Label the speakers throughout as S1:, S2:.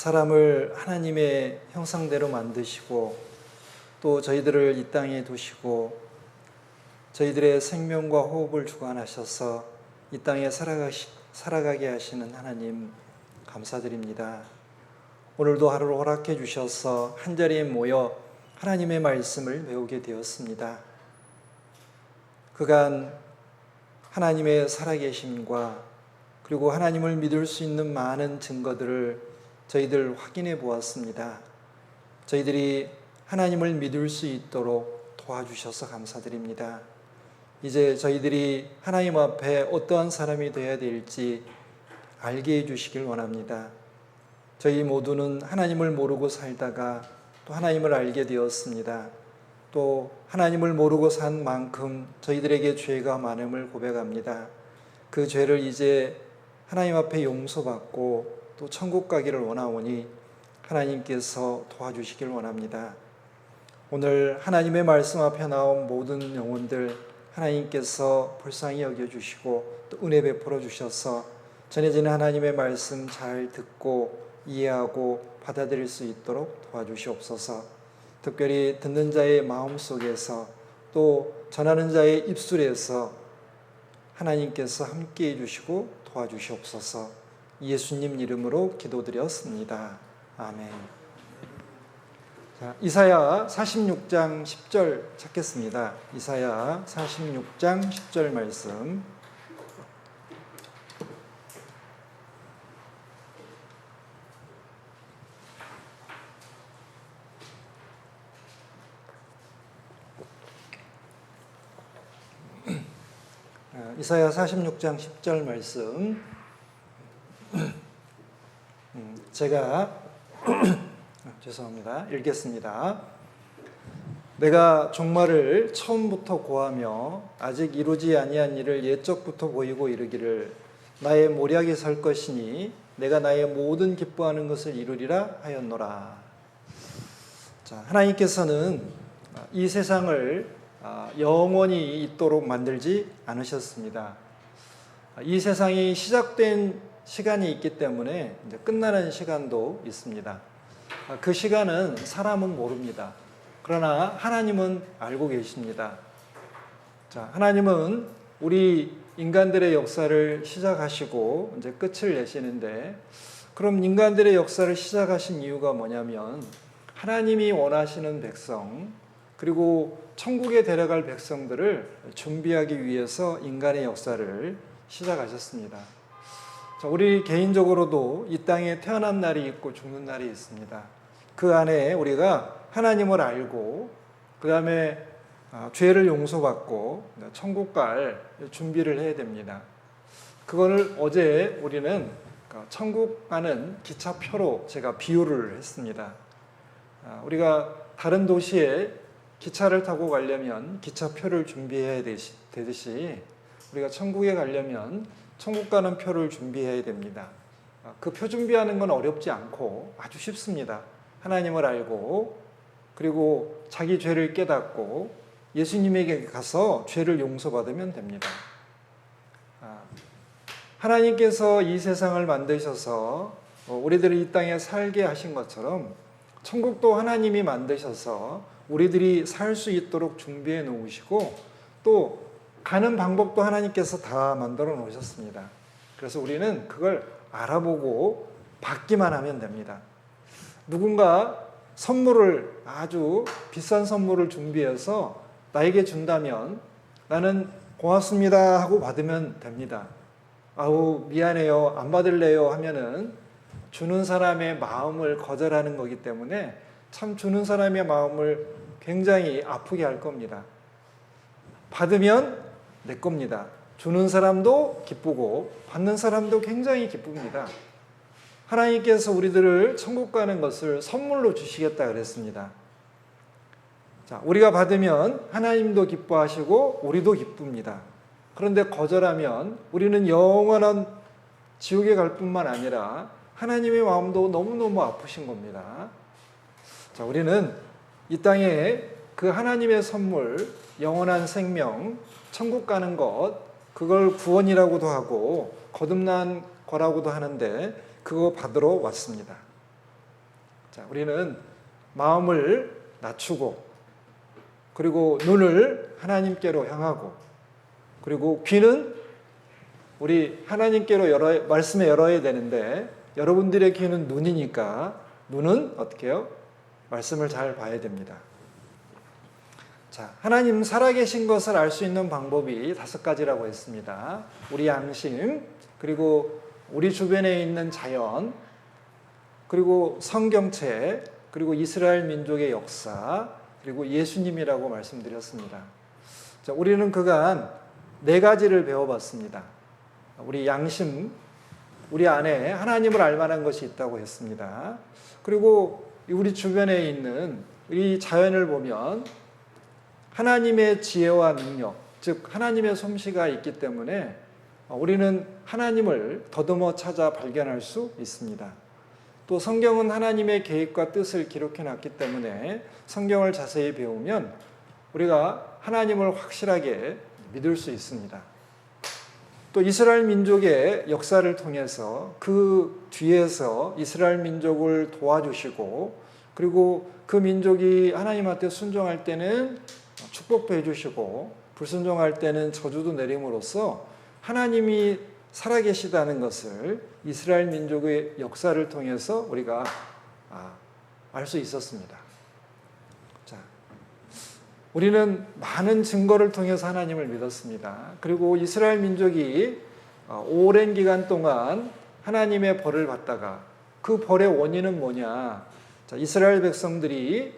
S1: 사람을 하나님의 형상대로 만드시고 또 저희들을 이 땅에 두시고 저희들의 생명과 호흡을 주관하셔서 이 땅에 살아가게 하시는 하나님 감사드립니다. 오늘도 하루를 허락해 주셔서 한자리에 모여 하나님의 말씀을 배우게 되었습니다. 그간 하나님의 살아계심과 그리고 하나님을 믿을 수 있는 많은 증거들을 저희들 확인해 보았습니다. 저희들이 하나님을 믿을 수 있도록 도와주셔서 감사드립니다. 이제 저희들이 하나님 앞에 어떠한 사람이 되어야 될지 알게 해주시길 원합니다. 저희 모두는 하나님을 모르고 살다가 또 하나님을 알게 되었습니다. 또 하나님을 모르고 산 만큼 저희들에게 죄가 많음을 고백합니다. 그 죄를 이제 하나님 앞에 용서받고 또 천국 가기를 원하오니 하나님께서 도와주시길 원합니다. 오늘 하나님의 말씀 앞에 나온 모든 영혼들 하나님께서 불쌍히 여겨주시고 또 은혜 베풀어 주셔서 전해지는 하나님의 말씀 잘 듣고 이해하고 받아들일 수 있도록 도와주시옵소서. 특별히 듣는 자의 마음속에서 또 전하는 자의 입술에서 하나님께서 함께 해주시고 도와주시옵소서. 예수님 이름으로 기도드렸습니다. 아멘. 자, 이사야 46장 10절 찾겠습니다. 이사야 46장 10절 말씀. 이사야 46장 10절 말씀 제가 죄송합니다. 읽겠습니다. 내가 종말을 처음부터 고하며 아직 이루지 아니한 일을 옛적부터 보이고 이르기를 나의 모략이 설 것이니 내가 나의 모든 기뻐하는 것을 이루리라 하였노라. 자, 하나님께서는 이 세상을 영원히 있도록 만들지 않으셨습니다. 이 세상이 시작된 시간이 있기 때문에 이제 끝나는 시간도 있습니다. 그 시간은 사람은 모릅니다. 그러나 하나님은 알고 계십니다. 자, 하나님은 우리 인간들의 역사를 시작하시고 이제 끝을 내시는데, 그럼 인간들의 역사를 시작하신 이유가 뭐냐면 하나님이 원하시는 백성 그리고 천국에 데려갈 백성들을 준비하기 위해서 인간의 역사를 시작하셨습니다. 자, 우리 개인적으로도 이 땅에 태어난 날이 있고 죽는 날이 있습니다. 그 안에 우리가 하나님을 알고 그 다음에 죄를 용서받고 천국 갈 준비를 해야 됩니다. 그거를 어제 우리는 천국 가는 기차표로 제가 비유를 했습니다. 우리가 다른 도시에 기차를 타고 가려면 기차표를 준비해야 되듯이 우리가 천국에 가려면 천국 가는 표를 준비해야 됩니다. 그 표 준비하는 건 어렵지 않고 아주 쉽습니다. 하나님을 알고 그리고 자기 죄를 깨닫고 예수님에게 가서 죄를 용서받으면 됩니다. 하나님께서 이 세상을 만드셔서 우리들을 이 땅에 살게 하신 것처럼 천국도 하나님이 만드셔서 우리들이 살 수 있도록 준비해 놓으시고 또 가는 방법도 하나님께서 다 만들어 놓으셨습니다. 그래서 우리는 그걸 알아보고 받기만 하면 됩니다. 누군가 선물을 아주 비싼 선물을 준비해서 나에게 준다면 나는 고맙습니다 하고 받으면 됩니다. 아우 미안해요 안 받을래요 하면은 주는 사람의 마음을 거절하는 거기 때문에 참 주는 사람의 마음을 굉장히 아프게 할 겁니다. 받으면 내 겁니다. 주는 사람도 기쁘고 받는 사람도 굉장히 기쁩니다. 하나님께서 우리들을 천국 가는 것을 선물로 주시겠다 그랬습니다. 자, 우리가 받으면 하나님도 기뻐하시고 우리도 기쁩니다. 그런데 거절하면 우리는 영원한 지옥에 갈 뿐만 아니라 하나님의 마음도 너무너무 아프신 겁니다. 자, 우리는 이 땅에 그 하나님의 선물, 영원한 생명, 천국 가는 것, 그걸 구원이라고도 하고 거듭난 거라고도 하는데 그거 받으러 왔습니다. 자, 우리는 마음을 낮추고, 그리고 눈을 하나님께로 향하고, 그리고 귀는 우리 하나님께로 말씀에 열어야 되는데, 여러분들의 귀는 눈이니까 눈은 어떻게 해요? 말씀을 잘 봐야 됩니다. 자, 하나님 살아계신 것을 알 수 있는 방법이 5가지라고 했습니다. 우리 양심, 그리고 우리 주변에 있는 자연, 그리고 성경책, 그리고 이스라엘 민족의 역사, 그리고 예수님이라고 말씀드렸습니다. 자, 우리는 그간 4가지를 배워봤습니다. 우리 양심, 우리 안에 하나님을 알 만한 것이 있다고 했습니다. 그리고 우리 주변에 있는 이 자연을 보면 하나님의 지혜와 능력, 즉 하나님의 솜씨가 있기 때문에 우리는 하나님을 더듬어 찾아 발견할 수 있습니다. 또 성경은 하나님의 계획과 뜻을 기록해 놨기 때문에 성경을 자세히 배우면 우리가 하나님을 확실하게 믿을 수 있습니다. 또 이스라엘 민족의 역사를 통해서 그 뒤에서 이스라엘 민족을 도와주시고, 그리고 그 민족이 하나님한테 순종할 때는 축복도 해주시고 불순종할 때는 저주도 내림으로써 하나님이 살아계시다는 것을 이스라엘 민족의 역사를 통해서 우리가 알 수 있었습니다. 자, 우리는 많은 증거를 통해서 하나님을 믿었습니다. 그리고 이스라엘 민족이 오랜 기간 동안 하나님의 벌을 받다가 그 벌의 원인은 뭐냐? 자, 이스라엘 백성들이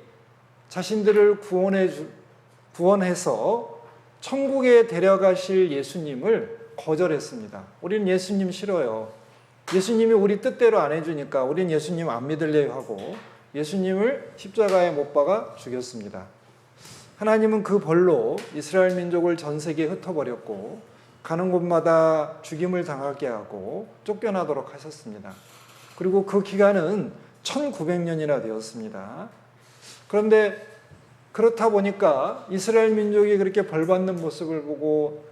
S1: 자신들을 구원해서 천국에 데려가실 예수님을 거절했습니다. 우리는 예수님 싫어요. 예수님이 우리 뜻대로 안 해주니까 우리는 예수님 안 믿으려고 하고 예수님을 십자가에 못 박아 죽였습니다. 하나님은 그 벌로 이스라엘 민족을 전 세계에 흩어버렸고 가는 곳마다 죽임을 당하게 하고 쫓겨나도록 하셨습니다. 그리고 그 기간은 1900년이나 되었습니다. 그런데 그렇다 보니까 이스라엘 민족이 그렇게 벌받는 모습을 보고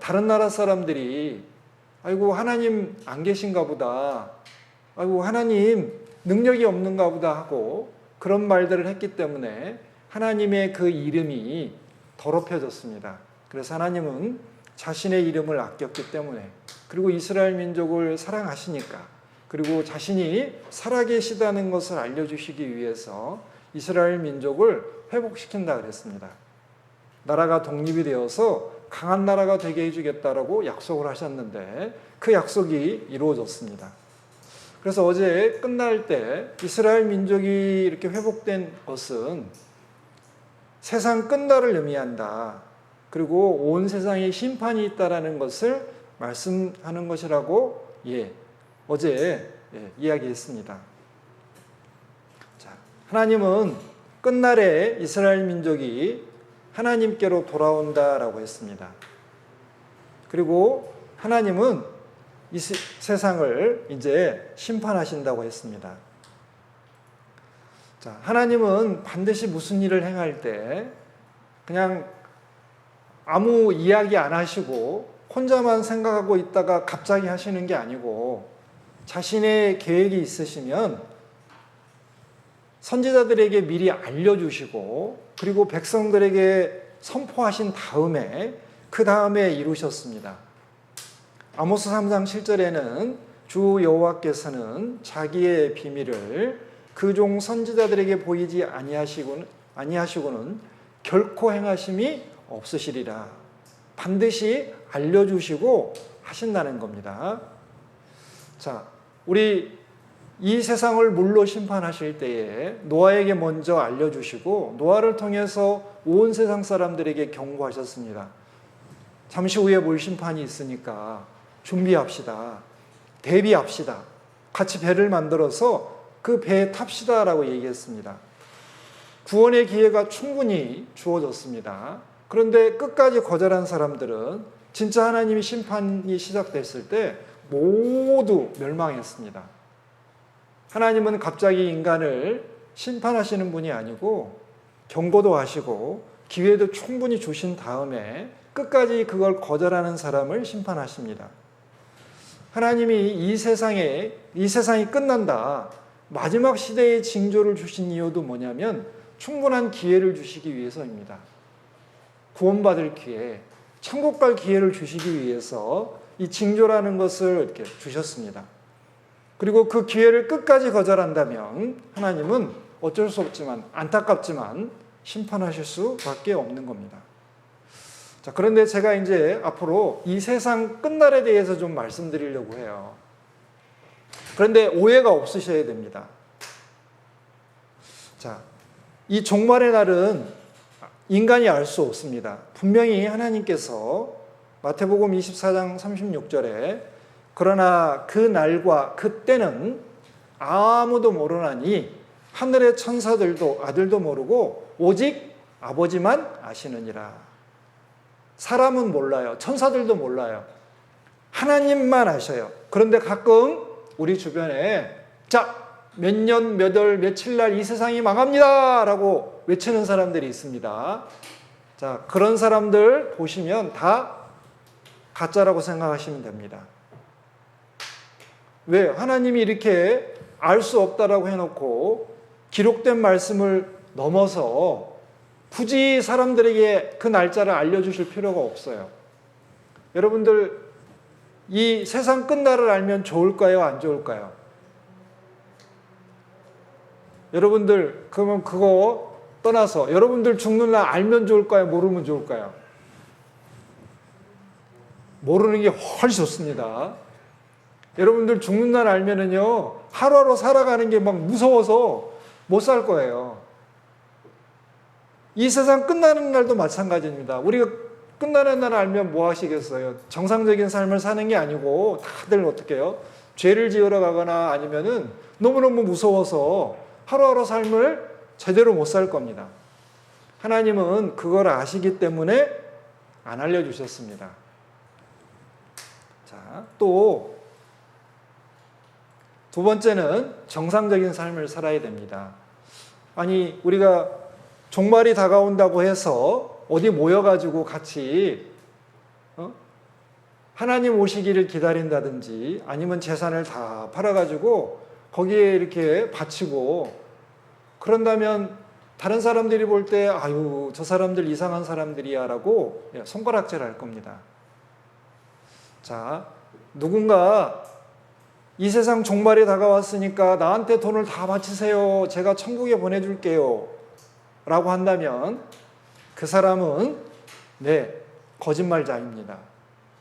S1: 다른 나라 사람들이 아이고 하나님 안 계신가 보다, 아이고 하나님 능력이 없는가 보다 하고 그런 말들을 했기 때문에 하나님의 그 이름이 더럽혀졌습니다. 그래서 하나님은 자신의 이름을 아꼈기 때문에, 그리고 이스라엘 민족을 사랑하시니까, 그리고 자신이 살아계시다는 것을 알려주시기 위해서 이스라엘 민족을 회복시킨다 그랬습니다. 나라가 독립이 되어서 강한 나라가 되게 해주겠다라고 약속을 하셨는데 그 약속이 이루어졌습니다. 그래서 어제 끝날 때 이스라엘 민족이 이렇게 회복된 것은 세상 끝날을 의미한다. 그리고 온 세상에 심판이 있다라는 것을 말씀하는 것이라고 어제 이야기했습니다. 자, 하나님은 끝날에 이스라엘 민족이 하나님께로 돌아온다라고 했습니다. 그리고 하나님은 이 세상을 이제 심판하신다고 했습니다. 자, 하나님은 반드시 무슨 일을 행할 때 그냥 아무 이야기 안 하시고 혼자만 생각하고 있다가 갑자기 하시는 게 아니고 자신의 계획이 있으시면 선지자들에게 미리 알려주시고 그리고 백성들에게 선포하신 다음에 그 다음에 이루셨습니다. 아모스 3장 7절에는 주 여호와께서는 자기의 비밀을 그 종 선지자들에게 보이지 아니하시고는 결코 행하심이 없으시리라. 반드시 알려주시고 하신다는 겁니다. 자, 우리 이 세상을 물로 심판하실 때에 노아에게 먼저 알려주시고 노아를 통해서 온 세상 사람들에게 경고하셨습니다. 잠시 후에 물 심판이 있으니까 준비합시다. 대비합시다. 같이 배를 만들어서 그 배에 탑시다라고 얘기했습니다. 구원의 기회가 충분히 주어졌습니다. 그런데 끝까지 거절한 사람들은 진짜 하나님의 심판이 시작됐을 때 모두 멸망했습니다. 하나님은 갑자기 인간을 심판하시는 분이 아니고 경고도 하시고 기회도 충분히 주신 다음에 끝까지 그걸 거절하는 사람을 심판하십니다. 하나님이 이 세상이 끝난다. 마지막 시대의 징조를 주신 이유도 뭐냐면 충분한 기회를 주시기 위해서입니다. 구원받을 기회, 천국 갈 기회를 주시기 위해서 이 징조라는 것을 이렇게 주셨습니다. 그리고 그 기회를 끝까지 거절한다면 하나님은 어쩔 수 없지만, 안타깝지만 심판하실 수밖에 없는 겁니다. 자, 그런데 제가 이제 앞으로 이 세상 끝날에 대해서 좀 말씀드리려고 해요. 그런데 오해가 없으셔야 됩니다. 자, 이 종말의 날은 인간이 알 수 없습니다. 분명히 하나님께서 마태복음 24장 36절에 그러나 그 날과 그 때는 아무도 모르나니 하늘의 천사들도 아들도 모르고 오직 아버지만 아시느니라. 사람은 몰라요. 천사들도 몰라요. 하나님만 아셔요. 그런데 가끔 우리 주변에 자, 몇 년, 몇 월, 며칠 날 이 세상이 망합니다 라고 외치는 사람들이 있습니다. 자, 그런 사람들 보시면 다 가짜라고 생각하시면 됩니다. 왜? 하나님이 이렇게 알 수 없다라고 해놓고 기록된 말씀을 넘어서 굳이 사람들에게 그 날짜를 알려주실 필요가 없어요. 여러분들, 이 세상 끝날을 알면 좋을까요? 안 좋을까요? 여러분들, 그러면 그거 떠나서 여러분들 죽는 날 알면 좋을까요? 모르면 좋을까요? 모르는 게 훨씬 좋습니다. 여러분들 죽는 날 알면은요, 하루하루 살아가는 게 막 무서워서 못 살 거예요. 이 세상 끝나는 날도 마찬가지입니다. 우리가 끝나는 날 알면 뭐 하시겠어요? 정상적인 삶을 사는 게 아니고 다들 어떻게 해요? 죄를 지으러 가거나 아니면은 너무너무 무서워서 하루하루 삶을 제대로 못 살 겁니다. 하나님은 그걸 아시기 때문에 안 알려주셨습니다. 자, 또 두 번째는 정상적인 삶을 살아야 됩니다. 아니, 우리가 종말이 다가온다고 해서 어디 모여가지고 같이 하나님 오시기를 기다린다든지 아니면 재산을 다 팔아가지고 거기에 이렇게 바치고 그런다면 다른 사람들이 볼 때 아유, 저 사람들 이상한 사람들이야 라고 손가락질 할 겁니다. 자, 누군가 이 세상 종말이 다가왔으니까 나한테 돈을 다 바치세요. 제가 천국에 보내줄게요. 라고 한다면 그 사람은 거짓말자입니다.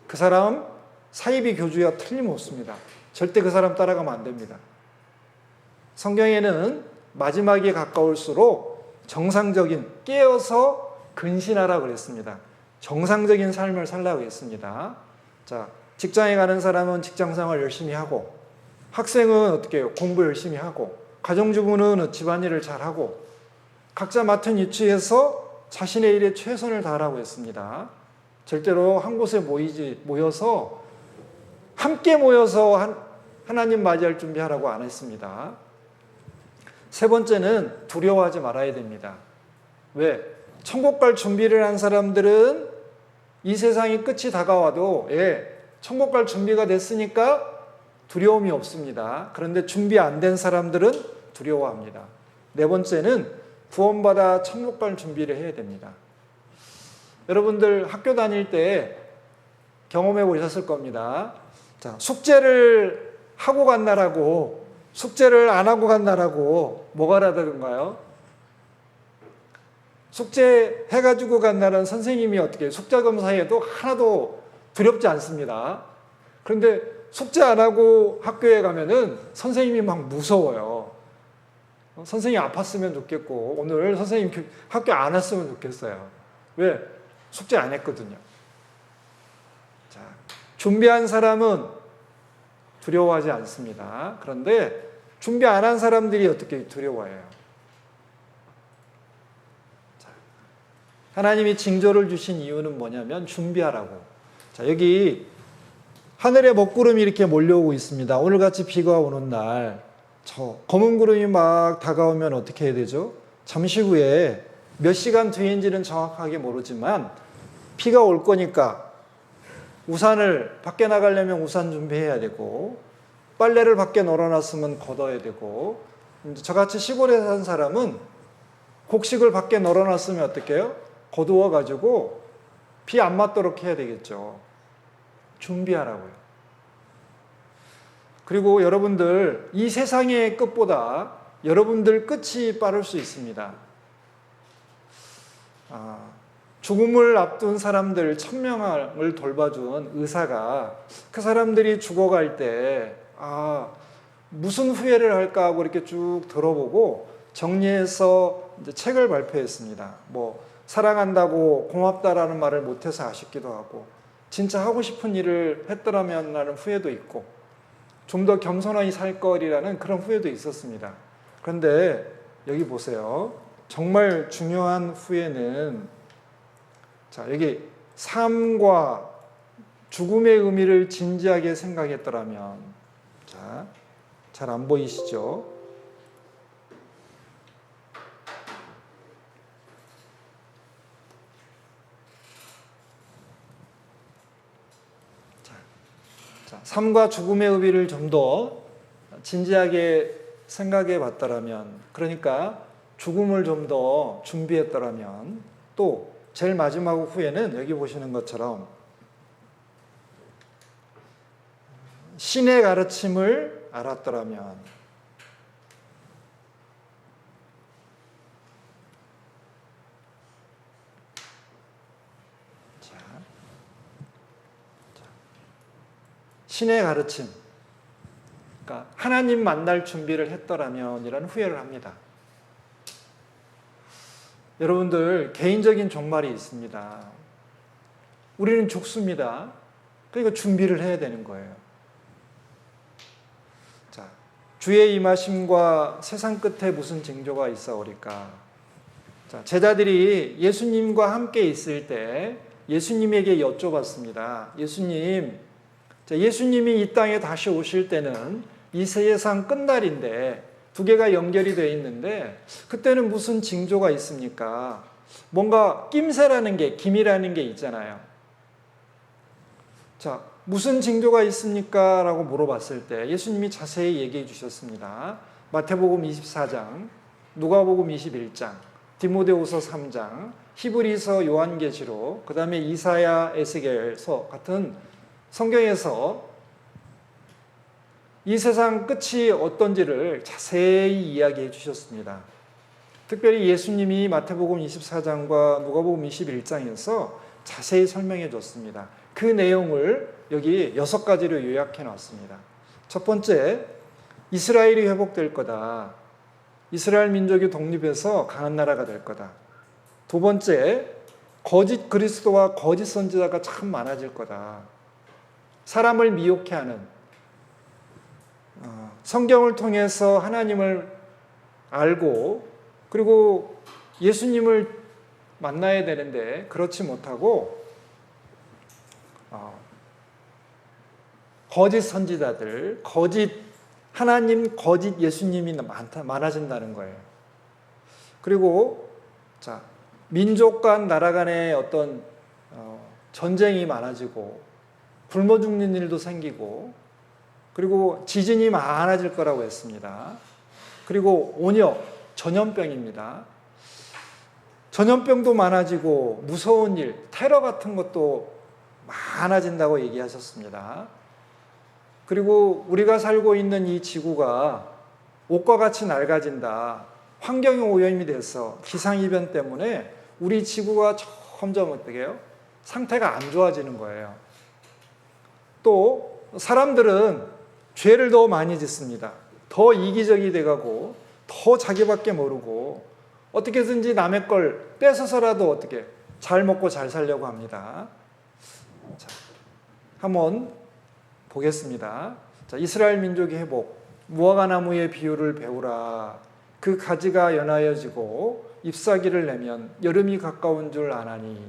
S1: 그 사람 사이비 교주야 틀림없습니다. 절대 그 사람 따라가면 안 됩니다. 성경에는 마지막에 가까울수록 정상적인 깨어서 근신하라고 그랬습니다. 정상적인 삶을 살라고 했습니다. 자, 직장에 가는 사람은 직장생활 열심히 하고 학생은 어떻게 해요? 공부 열심히 하고 가정주부는 집안일을 잘하고 각자 맡은 위치에서 자신의 일에 최선을 다하라고 했습니다. 절대로 한 곳에 모여서 함께 모여서 하나님 맞이할 준비하라고 안 했습니다. 세 번째는 두려워하지 말아야 됩니다. 왜? 천국 갈 준비를 한 사람들은 이 세상이 끝이 다가와도 천국 갈 준비가 됐으니까 두려움이 없습니다. 그런데 준비 안 된 사람들은 두려워합니다. 네 번째는 구원받아 천국 갈 준비를 해야 됩니다. 여러분들 학교 다닐 때 경험해 보셨을 겁니다. 자, 숙제를 하고 간 날하고 숙제를 안 하고 간 날하고 뭐가 다른가요? 숙제 해가지고 간 날은 선생님이 어떻게 숙제 검사에도 하나도 두렵지 않습니다. 그런데 숙제 안 하고 학교에 가면은 선생님이 막 무서워요. 선생님 아팠으면 좋겠고 오늘 선생님 학교 안 왔으면 좋겠어요. 왜? 숙제 안 했거든요. 자, 준비한 사람은 두려워하지 않습니다. 그런데 준비 안 한 사람들이 어떻게 두려워해요? 자, 하나님이 징조를 주신 이유는 뭐냐면 준비하라고. 자, 여기 하늘에 먹구름이 이렇게 몰려오고 있습니다. 오늘같이 비가 오는 날, 저 검은 구름이 막 다가오면 어떻게 해야 되죠? 잠시 후에 몇 시간 뒤인지는 정확하게 모르지만 비가 올 거니까 우산을 밖에 나가려면 우산 준비해야 되고 빨래를 밖에 널어놨으면 걷어야 되고 이제 저같이 시골에 산 사람은 곡식을 밖에 널어놨으면 어떻게 해요? 거두어가지고 비 안 맞도록 해야 되겠죠. 준비하라고요. 그리고 여러분들, 이 세상의 끝보다 여러분들 끝이 빠를 수 있습니다. 죽음을 앞둔 사람들 1000명을 돌봐준 의사가 그 사람들이 죽어갈 때 무슨 후회를 할까 하고 이렇게 쭉 들어보고 정리해서 이제 책을 발표했습니다. 뭐 사랑한다고 고맙다라는 말을 못해서 아쉽기도 하고, 진짜 하고 싶은 일을 했더라면 라는 후회도 있고, 좀 더 겸손하게 살 거리라는 그런 후회도 있었습니다. 그런데 여기 보세요. 정말 중요한 후회는, 자, 여기 삶과 죽음의 의미를 진지하게 생각했더라면, 자, 잘 안 보이시죠? 자, 삶과 죽음의 의미를 좀 더 진지하게 생각해 봤더라면, 그러니까 죽음을 좀 더 준비했더라면, 또 제일 마지막 후에는 여기 보시는 것처럼 신의 가르침을 알았더라면, 신의 가르침, 그러니까 하나님 만날 준비를 했더라면이라는 후회를 합니다. 여러분들, 개인적인 종말이 있습니다. 우리는 죽습니다. 그러니까 준비를 해야 되는 거예요. 자, 주의 임하심과 세상 끝에 무슨 징조가 있어오리까? 자, 제자들이 예수님과 함께 있을 때 예수님에게 여쭤봤습니다. 예수님이 이 땅에 다시 오실 때는 이 세상 끝날인데 두 개가 연결이 되어 있는데 그때는 무슨 징조가 있습니까? 뭔가 낌새라는 게, 기미라는 게 있잖아요. 자, 무슨 징조가 있습니까? 라고 물어봤을 때 예수님이 자세히 얘기해 주셨습니다. 마태복음 24장, 누가복음 21장, 디모데후서 3장, 히브리서, 요한계시록, 그 다음에 이사야, 에스겔서 같은 성경에서 이 세상 끝이 어떤지를 자세히 이야기해 주셨습니다. 특별히 예수님이 마태복음 24장과 누가복음 21장에서 자세히 설명해 줬습니다. 그 내용을 여기 6가지로 요약해 놨습니다. 첫 번째, 이스라엘이 회복될 거다. 이스라엘 민족이 독립해서 강한 나라가 될 거다. 두 번째, 거짓 그리스도와 거짓 선지자가 참 많아질 거다. 사람을 미혹해 하는, 성경을 통해서 하나님을 알고 그리고 예수님을 만나야 되는데 그렇지 못하고 거짓 선지자들, 거짓 하나님, 거짓 예수님이 많아진다는 거예요. 그리고 자, 민족 간 나라 간의 어떤 전쟁이 많아지고 굶어 죽는 일도 생기고, 그리고 지진이 많아질 거라고 했습니다. 그리고 온역, 전염병입니다. 전염병도 많아지고 무서운 일, 테러 같은 것도 많아진다고 얘기하셨습니다. 그리고 우리가 살고 있는 이 지구가 옷과 같이 낡아진다. 환경이 오염이 돼서 기상이변 때문에 우리 지구가 점점 어떻게 해요? 상태가 안 좋아지는 거예요. 또 사람들은 죄를 더 많이 짓습니다. 더 이기적이 돼가고 더 자기밖에 모르고 어떻게든지 남의 걸 뺏어서라도 어떻게 잘 먹고 잘 살려고 합니다. 자, 한번 보겠습니다. 자, 이스라엘 민족의 회복. 무화과나무의 비유를 배우라. 그 가지가 연하여지고 잎사귀를 내면 여름이 가까운 줄 아나니.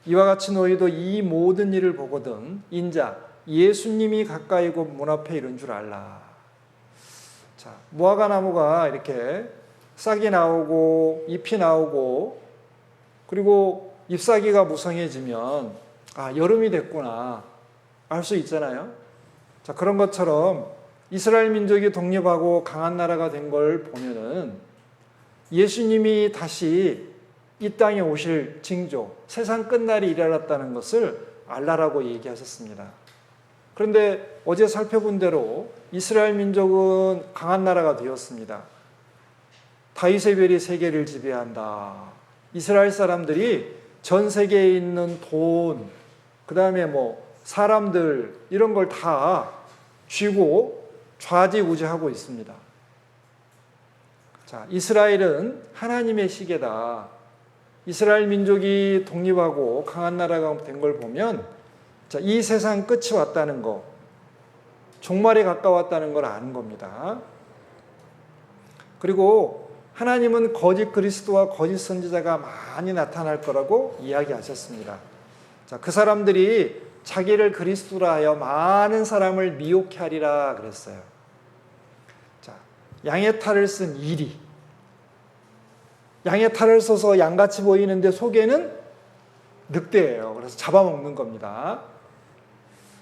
S1: 이와 같이 너희도 이 모든 일을 보거든 인자 예수님이 가까이고 문 앞에 이른 줄 알라. 자, 무화과나무가 이렇게 싹이 나오고 잎이 나오고 그리고 잎사귀가 무성해지면 여름이 됐구나 알 수 있잖아요. 자, 그런 것처럼 이스라엘 민족이 독립하고 강한 나라가 된 걸 보면은 예수님이 다시 이 땅에 오실 징조, 세상 끝날이 일어났다는 것을 알라라고 얘기하셨습니다. 그런데 어제 살펴본 대로 이스라엘 민족은 강한 나라가 되었습니다. 다윗의 별이 세계를 지배한다. 이스라엘 사람들이 전 세계에 있는 돈, 그 다음에 사람들 이런 걸 다 쥐고 좌지우지하고 있습니다. 자, 이스라엘은 하나님의 시계다. 이스라엘 민족이 독립하고 강한 나라가 된 걸 보면 자, 이 세상 끝이 왔다는 거, 종말에 가까웠다는 걸 아는 겁니다. 그리고 하나님은 거짓 그리스도와 거짓 선지자가 많이 나타날 거라고 이야기하셨습니다. 자, 그 사람들이 자기를 그리스도라 하여 많은 사람을 미혹해 하리라 그랬어요. 자, 양의 탈을 쓴 이리. 양의 탈을 써서 양같이 보이는데 속에는 늑대예요. 그래서 잡아먹는 겁니다.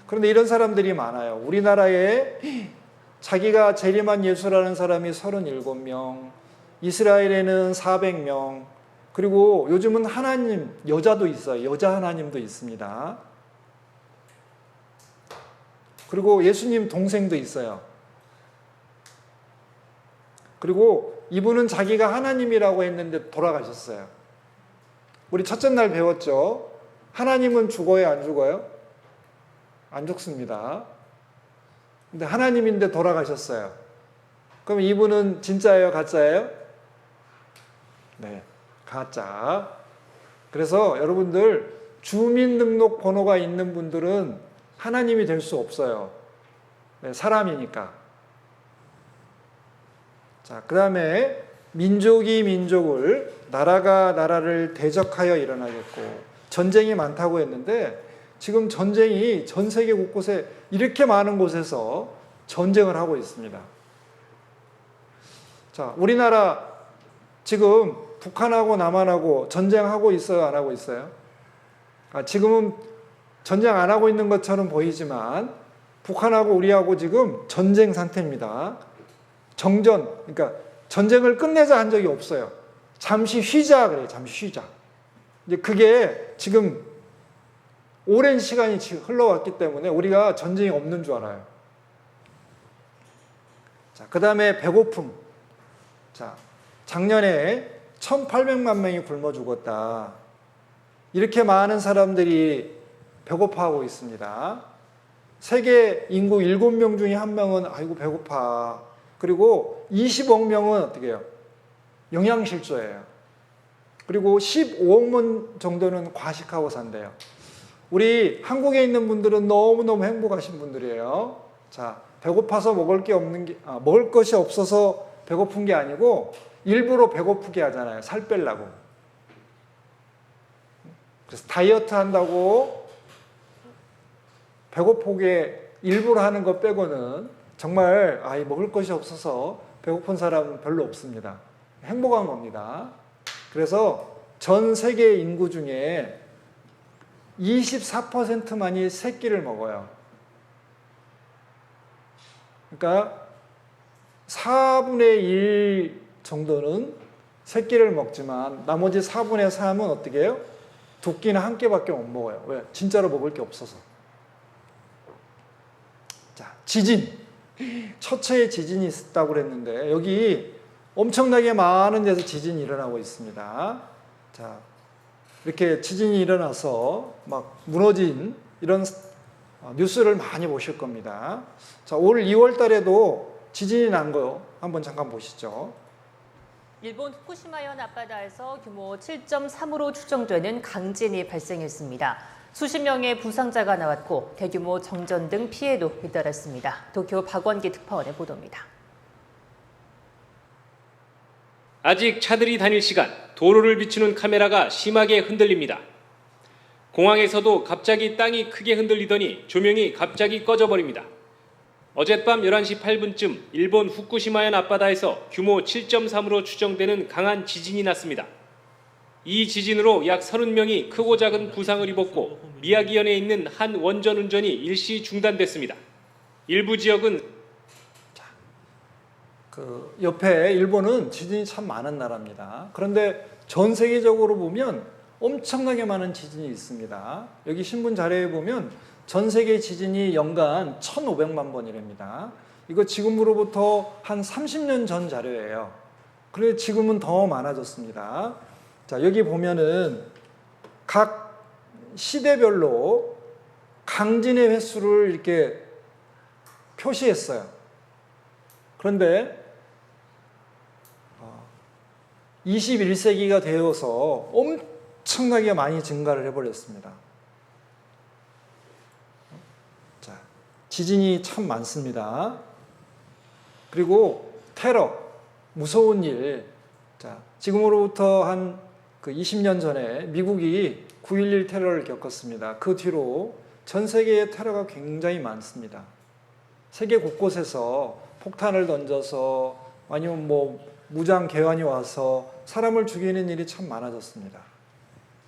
S1: 그런데 이런 사람들이 많아요. 우리나라에 자기가 재림한 예수라는 사람이 37명, 이스라엘에는 400명, 그리고 요즘은 하나님, 여자도 있어요. 여자 하나님도 있습니다. 그리고 예수님 동생도 있어요. 그리고 이분은 자기가 하나님이라고 했는데 돌아가셨어요. 우리 첫째 날 배웠죠? 하나님은 죽어요, 안 죽어요? 안 죽습니다. 근데 하나님인데 돌아가셨어요. 그럼 이분은 진짜예요, 가짜예요? 네, 가짜. 그래서 여러분들 주민등록번호가 있는 분들은 하나님이 될 수 없어요. 네, 사람이니까. 자, 그 다음에 민족이 민족을, 나라가 나라를 대적하여 일어나겠고, 전쟁이 많다고 했는데 지금 전쟁이 전 세계 곳곳에 이렇게 많은 곳에서 전쟁을 하고 있습니다. 자, 우리나라 지금 북한하고 남한하고 전쟁하고 있어요, 안 하고 있어요? 지금은 전쟁 안 하고 있는 것처럼 보이지만 북한하고 우리하고 지금 전쟁 상태입니다. 정전, 그러니까 전쟁을 끝내자 한 적이 없어요. 잠시 쉬자 그래요. 잠시 쉬자. 이제 그게 지금 오랜 시간이 흘러왔기 때문에 우리가 전쟁이 없는 줄 알아요. 자, 그 다음에 배고픔. 자, 작년에 1,800만 명이 굶어 죽었다. 이렇게 많은 사람들이 배고파하고 있습니다. 세계 인구 7명 중에 1명은 아이고 배고파. 그리고 20억 명은 어떻게 해요? 영양실조예요. 그리고 15억 명 정도는 과식하고 산대요. 우리 한국에 있는 분들은 너무너무 행복하신 분들이에요. 자, 배고파서 먹을 것이 없어서 배고픈 게 아니고 일부러 배고프게 하잖아요. 살 빼려고. 그래서 다이어트 한다고 배고프게 일부러 하는 것 빼고는 정말 먹을 것이 없어서 배고픈 사람은 별로 없습니다. 행복한 겁니다. 그래서 전 세계 인구 중에 24%만이 세 끼를 먹어요. 그러니까 4분의 1 정도는 세 끼를 먹지만 나머지 4분의 3은 어떻게 해요? 두 끼나 한 끼밖에 못 먹어요. 왜? 진짜로 먹을 게 없어서. 자, 지진. 처처에 지진이 있었다고 그랬는데 여기 엄청나게 많은 데서 지진이 일어나고 있습니다. 자, 이렇게 지진이 일어나서 막 무너진 이런 뉴스를 많이 보실 겁니다. 자, 올 2월 달에도 지진이 난 거 한번 잠깐 보시죠.
S2: 일본 후쿠시마현 앞바다에서 규모 7.3으로 추정되는 강진이 발생했습니다. 수십 명의 부상자가 나왔고 대규모 정전 등 피해도 잇따랐습니다. 도쿄 박원기 특파원의 보도입니다.
S3: 아직 차들이 다닐 시간 도로를 비추는 카메라가 심하게 흔들립니다. 공항에서도 갑자기 땅이 크게 흔들리더니 조명이 갑자기 꺼져버립니다. 어젯밤 11시 8분쯤 일본 후쿠시마현 앞바다에서 규모 7.3으로 추정되는 강한 지진이 났습니다. 이 지진으로 약 30명이 크고 작은 부상을 입었고 미야기현에 있는 한 원전 운전이 일시 중단됐습니다. 일부 지역은
S1: 그 옆에 일본은 지진이 참 많은 나라입니다. 그런데 전 세계적으로 보면 엄청나게 많은 지진이 있습니다. 여기 신문 자료에 보면 전 세계 지진이 연간 1,500만 번이랍니다. 이거 지금으로부터 한 30년 전 자료예요. 그래 지금은 더 많아졌습니다. 자, 여기 보면은 각 시대별로 강진의 횟수를 이렇게 표시했어요. 그런데 21세기가 되어서 엄청나게 많이 증가를 해버렸습니다. 자, 지진이 참 많습니다. 그리고 테러, 무서운 일. 자, 지금으로부터 한 그 20년 전에 미국이 9.11 테러를 겪었습니다. 그 뒤로 전 세계의 테러가 굉장히 많습니다. 세계 곳곳에서 폭탄을 던져서 아니면 뭐 무장 개환이 와서 사람을 죽이는 일이 참 많아졌습니다.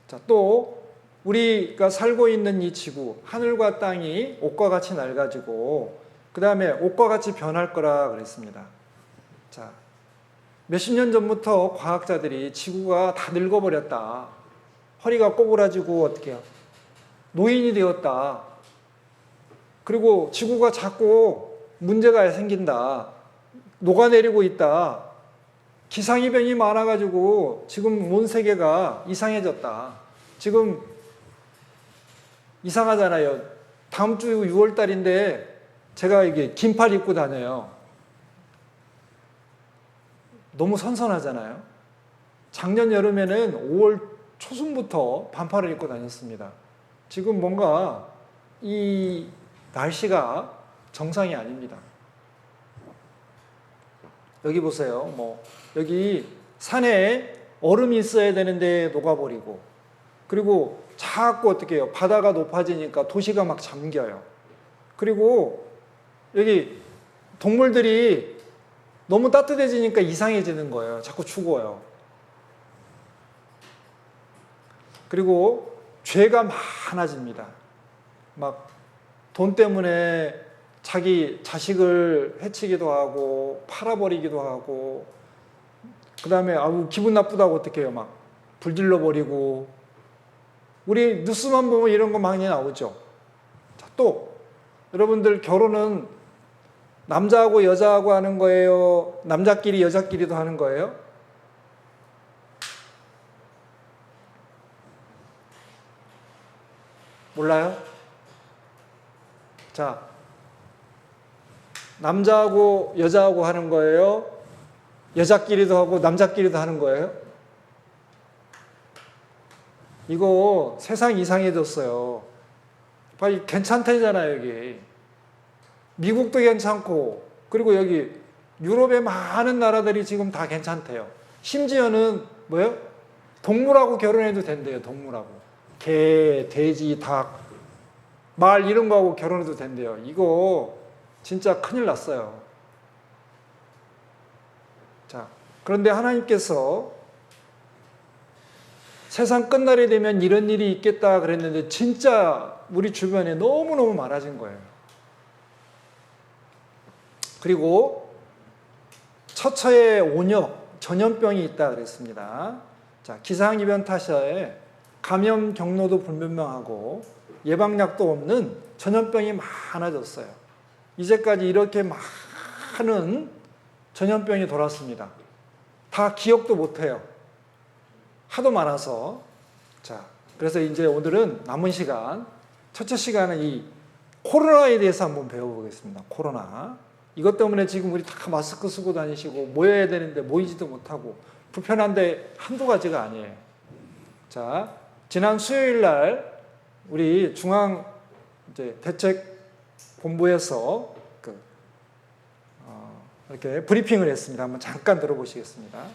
S1: 자, 또 우리가 살고 있는 이 지구, 하늘과 땅이 옷과 같이 낡아지고 그 다음에 옷과 같이 변할 거라 그랬습니다. 자, 몇십 년 전부터 과학자들이 지구가 다 늙어버렸다. 허리가 꼬부라지고 어떻게 해요? 노인이 되었다. 그리고 지구가 자꾸 문제가 생긴다. 녹아내리고 있다. 기상이변이 많아가지고 지금 온 세계가 이상해졌다. 지금 이상하잖아요. 다음 주 6월 달인데 제가 이게 긴팔 입고 다녀요. 너무 선선하잖아요. 작년 여름에는 5월 초순부터 반팔을 입고 다녔습니다. 지금 뭔가 이 날씨가 정상이 아닙니다. 여기 보세요. 뭐 여기 산에 얼음이 있어야 되는데 녹아버리고, 그리고 자꾸 어떻게 해요? 바다가 높아지니까 도시가 막 잠겨요. 그리고 여기 동물들이 너무 따뜻해지니까 이상해지는 거예요. 자꾸 죽어요. 그리고 죄가 많아집니다. 막 돈 때문에 자기 자식을 해치기도 하고 팔아버리기도 하고, 그 다음에 아우 기분 나쁘다고 어떻게 해요? 막 불질러 버리고. 우리 뉴스만 보면 이런 거 많이 나오죠. 자, 또 여러분들 결혼은 남자하고 여자하고 하는 거예요? 남자끼리 여자끼리도 하는 거예요? 몰라요? 자, 남자하고 여자하고 하는 거예요? 여자끼리도 하고 남자끼리도 하는 거예요? 이거 세상 이상해졌어요. 빨리 괜찮다잖아요, 여기. 미국도 괜찮고, 그리고 여기 유럽의 많은 나라들이 지금 다 괜찮대요. 심지어는 뭐예요? 동물하고 결혼해도 된대요, 동물하고. 개, 돼지, 닭, 말 이런 거하고 결혼해도 된대요. 이거 진짜 큰일 났어요. 자, 그런데 하나님께서 세상 끝날이 되면 이런 일이 있겠다 그랬는데 진짜 우리 주변에 너무너무 많아진 거예요. 그리고 처처에 온역, 전염병이 있다 그랬습니다. 자, 기상이변 탓에 감염 경로도 불분명하고 예방약도 없는 전염병이 많아졌어요. 이제까지 이렇게 많은 전염병이 돌았습니다. 다 기억도 못해요. 하도 많아서. 자, 그래서 이제 오늘은 남은 시간, 첫째 시간은 이 코로나에 대해서 한번 배워보겠습니다. 코로나. 이것 때문에 지금 우리 다 마스크 쓰고 다니시고 모여야 되는데 모이지도 못하고 불편한데 한두 가지가 아니에요. 자, 지난 수요일 날 우리 중앙 이제 대책본부에서 이렇게 브리핑을 했습니다. 한번 잠깐 들어보시겠습니다.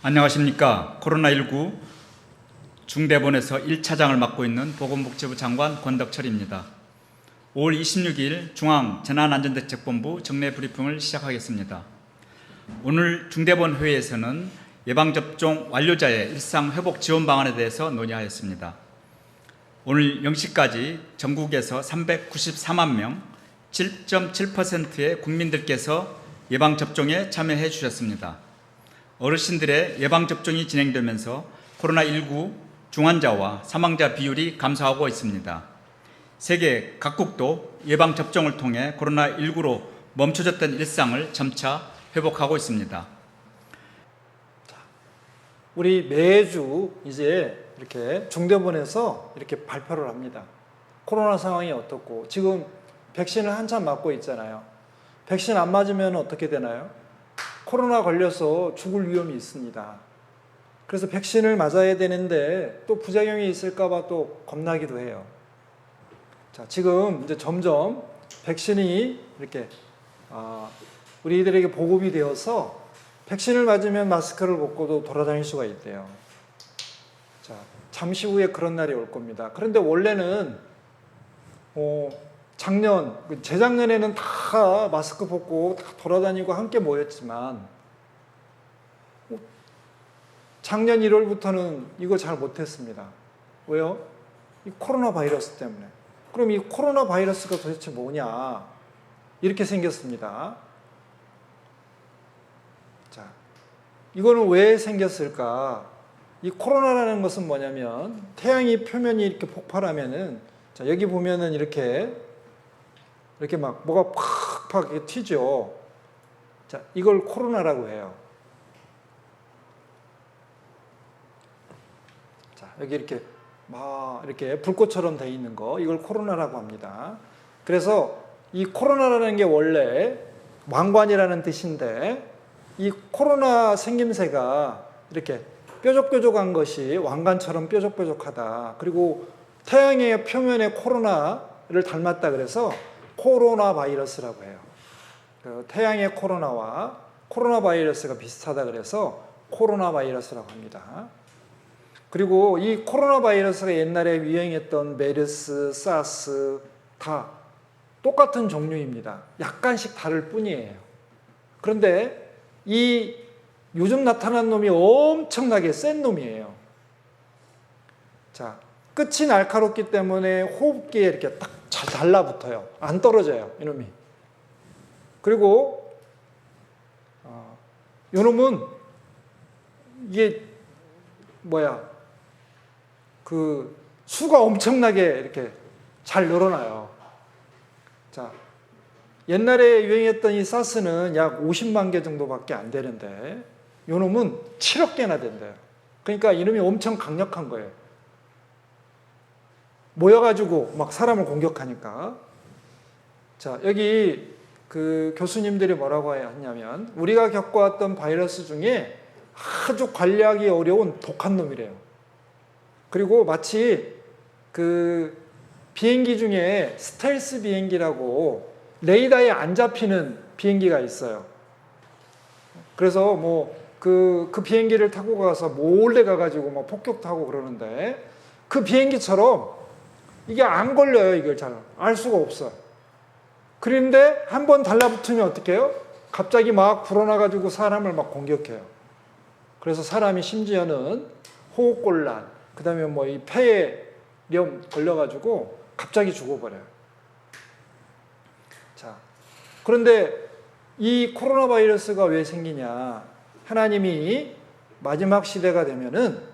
S4: 안녕하십니까. 코로나19 중대본에서 1차장을 맡고 있는 보건복지부 장관 권덕철입니다. 5월 26일 중앙재난안전대책본부 정례 브리핑을 시작하겠습니다. 오늘 중대본 회의에서는 예방접종 완료자의 일상회복 지원 방안에 대해서 논의하였습니다. 오늘 0시까지 전국에서 394만 명, 7.7%의 국민들께서 예방접종에 참여해 주셨습니다. 어르신들의 예방접종이 진행되면서 코로나19 중환자와 사망자 비율이 감소하고 있습니다. 세계 각국도 예방접종을 통해 코로나19로 멈춰졌던 일상을 점차 회복하고 있습니다.
S1: 우리 매주 이제 이렇게 중대본에서 이렇게 발표를 합니다. 코로나 상황이 어떻고, 지금 백신을 한참 맞고 있잖아요. 백신 안 맞으면 어떻게 되나요? 코로나 걸려서 죽을 위험이 있습니다. 그래서 백신을 맞아야 되는데 또 부작용이 있을까봐 또 겁나기도 해요. 자, 지금 이제 점점 백신이 이렇게 우리들에게 보급이 되어서 백신을 맞으면 마스크를 벗고도 돌아다닐 수가 있대요. 자, 잠시 후에 그런 날이 올 겁니다. 그런데 원래는 재작년에는 다 마스크 벗고 다 돌아다니고 함께 모였지만 작년 1월부터는 이거 잘 못했습니다. 왜요? 이 코로나 바이러스 때문에. 그럼 이 코로나 바이러스가 도대체 뭐냐? 이렇게 생겼습니다. 자, 이거는 왜 생겼을까? 이 코로나라는 것은 뭐냐면 태양이 표면이 이렇게 폭발하면은, 자, 여기 보면은 이렇게 막 뭐가 팍팍 이렇게 튀죠. 자, 이걸 코로나라고 해요. 자, 여기 이렇게 막 이렇게 불꽃처럼 돼 있는 거, 이걸 코로나라고 합니다. 그래서 이 코로나라는 게 원래 왕관이라는 뜻인데, 이 코로나 생김새가 이렇게 뾰족뾰족한 것이 왕관처럼 뾰족뾰족하다. 그리고 태양의 표면에 코로나를 닮았다 그래서 코로나 바이러스라고 해요. 태양의 코로나와 코로나 바이러스가 비슷하다 그래서 코로나 바이러스라고 합니다. 그리고 이 코로나 바이러스가 옛날에 유행했던 메르스, 사스 다 똑같은 종류입니다. 약간씩 다를 뿐이에요. 그런데 이 요즘 나타난 놈이 엄청나게 센 놈이에요. 자, 끝이 날카롭기 때문에 호흡기에 이렇게 딱 잘 달라붙어요. 안 떨어져요, 이놈이. 그리고 이놈은 이게 그 수가 엄청나게 이렇게 잘 늘어나요. 자, 옛날에 유행했던 이 사스는 약 50만 개 정도밖에 안 되는데 이놈은 7억 개나 된대요. 그러니까 이놈이 엄청 강력한 거예요. 모여가지고 막 사람을 공격하니까. 자, 여기 그 교수님들이 뭐라고 하냐면 우리가 겪어왔던 바이러스 중에 아주 관리하기 어려운 독한 놈이래요. 그리고 마치 그 비행기 중에 스텔스 비행기라고 레이더에 안 잡히는 비행기가 있어요. 그래서 그 비행기를 타고 가서 몰래 가가지고 막 폭격하고 그러는데 그 비행기처럼 이게 안 걸려요. 이걸 잘 알 수가 없어요. 그런데 한번 달라붙으면 어떻게 해요? 갑자기 막 불어나가지고 사람을 막 공격해요. 그래서 사람이 심지어는 호흡곤란, 그 다음에 이 폐렴 걸려가지고 갑자기 죽어버려요. 자, 그런데 이 코로나 바이러스가 왜 생기냐? 하나님이 마지막 시대가 되면은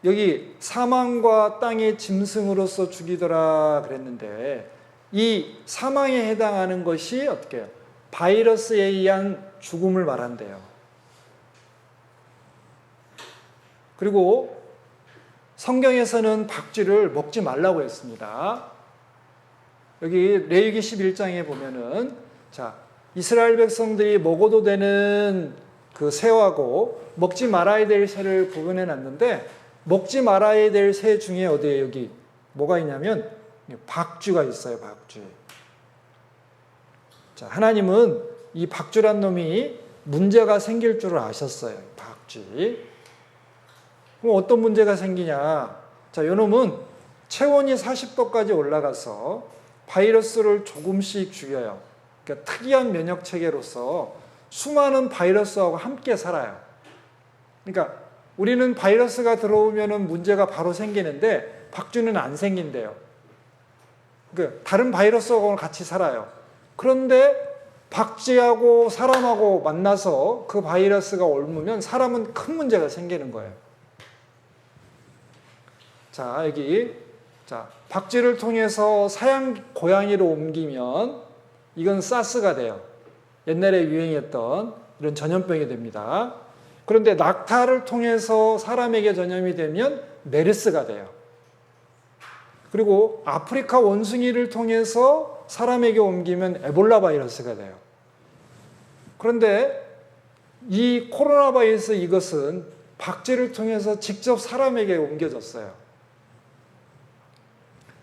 S1: 여기 사망과 땅의 짐승으로서 죽이더라 그랬는데 이 사망에 해당하는 것이 어떻게 해요? 바이러스에 의한 죽음을 말한대요. 그리고 성경에서는 박쥐를 먹지 말라고 했습니다. 여기 레위기 11장에 보면은 자, 이스라엘 백성들이 먹어도 되는 그 새하고 먹지 말아야 될 새를 구분해 놨는데 먹지 말아야 될 새 중에 어디에 여기 뭐가 있냐면 박쥐가 있어요. 박쥐. 자, 하나님은 이 박쥐란 놈이 문제가 생길 줄을 아셨어요. 박쥐. 그럼 어떤 문제가 생기냐? 자, 요 놈은 체온이 40도까지 올라가서 바이러스를 조금씩 죽여요. 그러니까 특이한 면역 체계로서 수많은 바이러스하고 함께 살아요. 그러니까 우리는 바이러스가 들어오면 문제가 바로 생기는데 박쥐는 안 생긴대요. 그러니까 다른 바이러스하고 같이 살아요. 그런데 박쥐하고 사람하고 만나서 그 바이러스가 옮으면 사람은 큰 문제가 생기는 거예요. 자, 여기 자, 박쥐를 통해서 사양 고양이로 옮기면 이건 사스가 돼요. 옛날에 유행했던 이런 전염병이 됩니다. 그런데 낙타를 통해서 사람에게 전염이 되면 메르스가 돼요. 그리고 아프리카 원숭이를 통해서 사람에게 옮기면 에볼라 바이러스가 돼요. 그런데 이 코로나 바이러스 이것은 박쥐를 통해서 직접 사람에게 옮겨졌어요.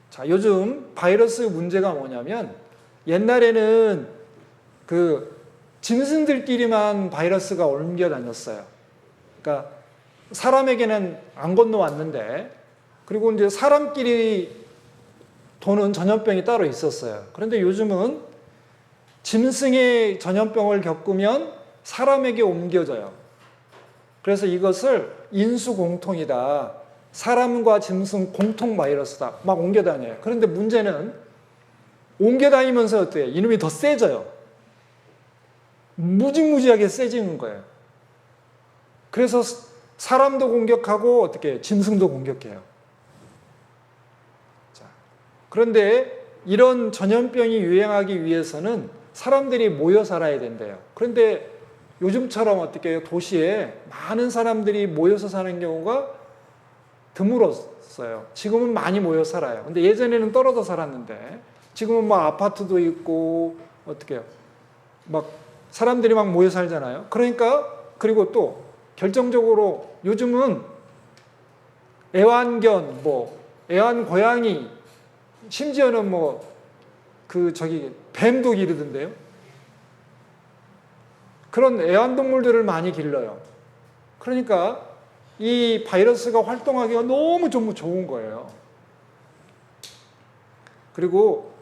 S1: 자, 요즘 바이러스 문제가 뭐냐면 옛날에는 그 짐승들끼리만 바이러스가 옮겨 다녔어요. 그러니까 사람에게는 안 건너왔는데, 그리고 이제 사람끼리 도는 전염병이 따로 있었어요. 그런데 요즘은 짐승의 전염병을 겪으면 사람에게 옮겨져요. 그래서 이것을 인수공통이다. 사람과 짐승 공통 바이러스다. 막 옮겨 다녀요. 그런데 문제는 옮겨 다니면서 어때요? 이놈이 더 세져요. 무지무지하게 세지는 거예요. 그래서 사람도 공격하고 어떻게 해요? 짐승도 공격해요. 자, 그런데 이런 전염병이 유행하기 위해서는 사람들이 모여 살아야 된대요. 그런데 요즘처럼 어떻게 해요? 도시에 많은 사람들이 모여서 사는 경우가 드물었어요. 지금은 많이 모여 살아요. 근데 예전에는 떨어져 살았는데 지금은 막 아파트도 있고 어떻게 해요? 막 사람들이 막 모여 살잖아요. 그러니까 그리고 또 결정적으로 요즘은 애완견, 애완고양이, 심지어는 뱀도 기르던데요. 그런 애완동물들을 많이 길러요. 그러니까 이 바이러스가 활동하기가 너무 좀 좋은 거예요. 그리고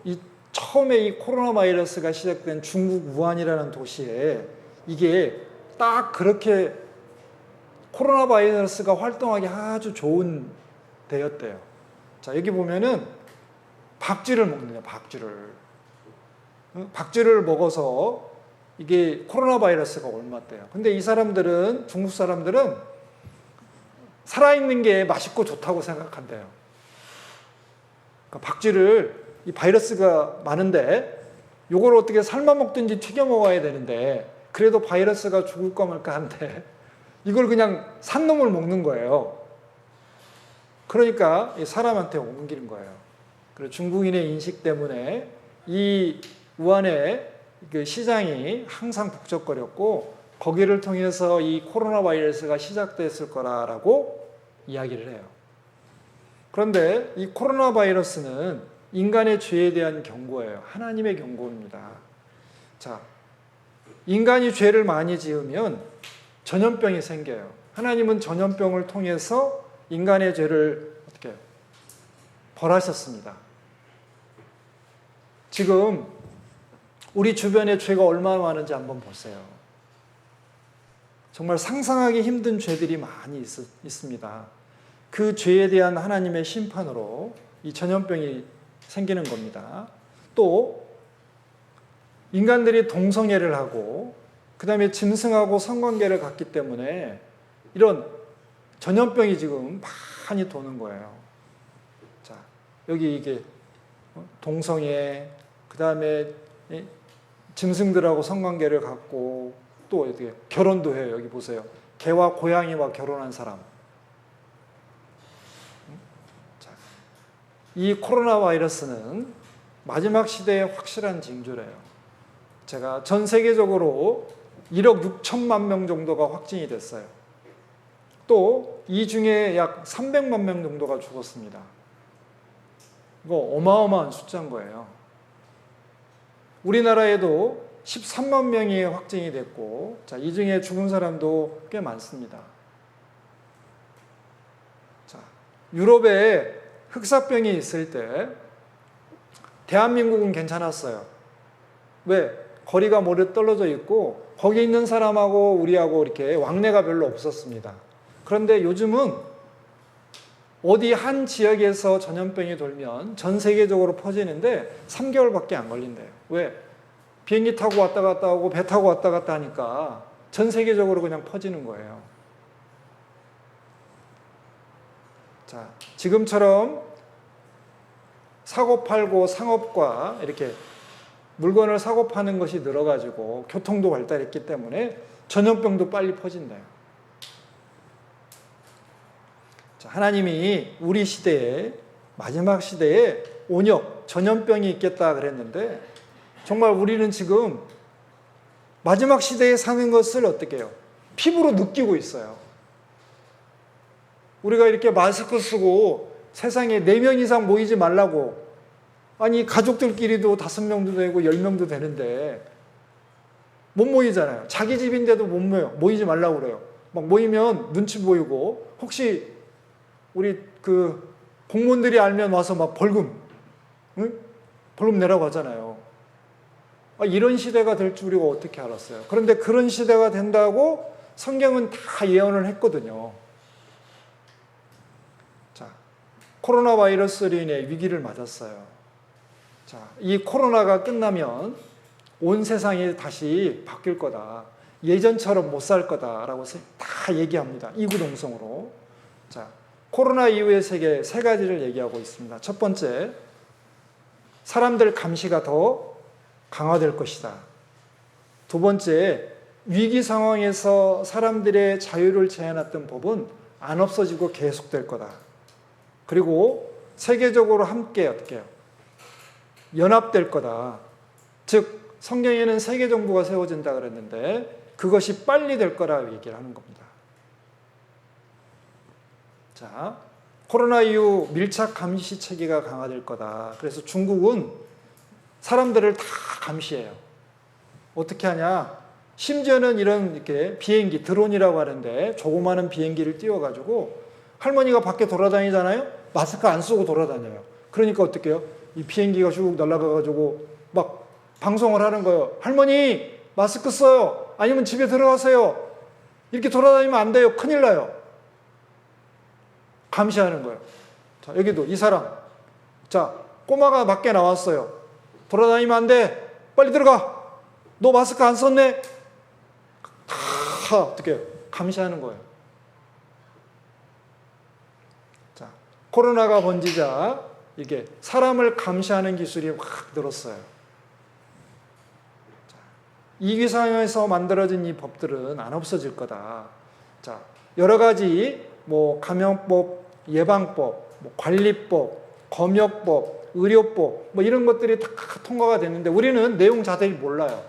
S1: 처음에 이 코로나 바이러스가 시작된 중국 우한이라는 도시에 이게 딱 그렇게 코로나 바이러스가 활동하기 아주 좋은 데였대요. 자, 여기 보면은 박쥐를 먹느냐, 박쥐를 먹어서 이게 코로나 바이러스가 옮았대요. 근데 이 사람들은, 중국 사람들은 살아있는 게 맛있고 좋다고 생각한대요. 그러니까 박쥐를, 이 바이러스가 많은데 요걸 어떻게 삶아 먹든지 튀겨 먹어야 되는데 그래도 바이러스가 죽을까 말까 한데 이걸 그냥 산 놈을 먹는 거예요. 그러니까 사람한테 옮기는 거예요. 그리고 중국인의 인식 때문에 이 우한의 그 시장이 항상 북적거렸고 거기를 통해서 이 코로나 바이러스가 시작됐을 거라고 이야기를 해요. 그런데 이 코로나 바이러스는 인간의 죄에 대한 경고예요. 하나님의 경고입니다. 자, 인간이 죄를 많이 지으면 전염병이 생겨요. 하나님은 전염병을 통해서 인간의 죄를 어떻게 벌하셨습니다. 지금 우리 주변에 죄가 얼마나 많은지 한번 보세요. 정말 상상하기 힘든 죄들이 많이 있습니다. 그 죄에 대한 하나님의 심판으로 이 전염병이 생기는 겁니다. 또 인간들이 동성애를 하고 그 다음에 짐승하고 성관계를 갖기 때문에 이런 전염병이 지금 많이 도는 거예요. 자, 여기 이게 동성애, 그 다음에 짐승들하고 성관계를 갖고 또 어떻게 결혼도 해요. 여기 보세요. 개와 고양이와 결혼한 사람. 자, 이 코로나 바이러스는 마지막 시대의 확실한 징조래요. 제가 전 세계적으로 1억 6천만 명 정도가 확진이 됐어요. 또 이 중에 약 300만 명 정도가 죽었습니다. 이거 어마어마한 숫자인 거예요. 우리나라에도 13만 명이 확진이 됐고, 자, 이 중에 죽은 사람도 꽤 많습니다. 자, 유럽에 흑사병이 있을 때 대한민국은 괜찮았어요. 왜? 거리가 멀리 떨어져 있고 거기 있는 사람하고 우리하고 이렇게 왕래가 별로 없었습니다. 그런데 요즘은 어디 한 지역에서 전염병이 돌면 전 세계적으로 퍼지는데 3개월밖에 안 걸린대요. 왜? 비행기 타고 왔다 갔다 하고 배 타고 왔다 갔다 하니까 전 세계적으로 그냥 퍼지는 거예요. 자, 지금처럼 사고 팔고 상업과 이렇게 물건을 사고 파는 것이 늘어가지고 교통도 발달했기 때문에 전염병도 빨리 퍼진대요. 자, 하나님이 우리 시대에 마지막 시대에 온역 전염병이 있겠다 그랬는데 정말 우리는 지금 마지막 시대에 사는 것을 어떻게 해요? 피부로 느끼고 있어요. 우리가 이렇게 마스크 쓰고 세상에 4명 이상 모이지 말라고, 아니 가족들끼리도 5명도 되고 10명도 되는데 못 모이잖아요. 자기 집인데도 못 모여. 모이지 말라고 그래요. 막 모이면 눈치 보이고, 혹시 우리 그 공무원들이 알면 와서 막 벌금, 응? 벌금 내라고 하잖아요. 이런 시대가 될 줄 우리가 어떻게 알았어요? 그런데 그런 시대가 된다고 성경은 다 예언을 했거든요. 자, 코로나 바이러스로 인해 위기를 맞았어요. 자, 이 코로나가 끝나면 온 세상이 다시 바뀔 거다. 예전처럼 못 살 거다라고 다 얘기합니다. 이구동성으로. 자, 코로나 이후의 세계 3가지를 얘기하고 있습니다. 첫 번째, 사람들 감시가 더 강화될 것이다. 두 번째, 위기 상황에서 사람들의 자유를 제한했던 법은 안 없어지고 계속될 거다. 그리고 세계적으로 함께 어떻게 해요? 연합될 거다. 즉 성경에는 세계 정부가 세워진다 그랬는데 그것이 빨리 될 거라고 얘기를 하는 겁니다. 자, 코로나 이후 밀착 감시 체계가 강화될 거다. 그래서 중국은 사람들을 다 감시해요. 어떻게 하냐? 심지어는 이런 이렇게 비행기, 드론이라고 하는데 조그마한 비행기를 띄워가지고 할머니가 밖에 돌아다니잖아요? 마스크 안 쓰고 돌아다녀요. 그러니까 어떻게 해요? 이 비행기가 쭉 날아가가지고 막 방송을 하는 거예요. 할머니, 마스크 써요. 아니면 집에 들어가세요. 이렇게 돌아다니면 안 돼요. 큰일 나요. 감시하는 거예요. 자, 여기도 이 사람. 자, 꼬마가 밖에 나왔어요. 돌아다니면 안 돼. 빨리 들어가. 너 마스크 안 썼네. 다 어떻게 해요? 감시하는 거예요. 자, 코로나가 번지자 이게 사람을 감시하는 기술이 확 늘었어요. 자, 이기상에서 만들어진 이 법들은 안 없어질 거다. 자, 여러 가지 뭐 감염법, 예방법, 뭐 관리법, 검역법, 의료법 뭐 이런 것들이 다 통과가 됐는데 우리는 내용 자세히 몰라요.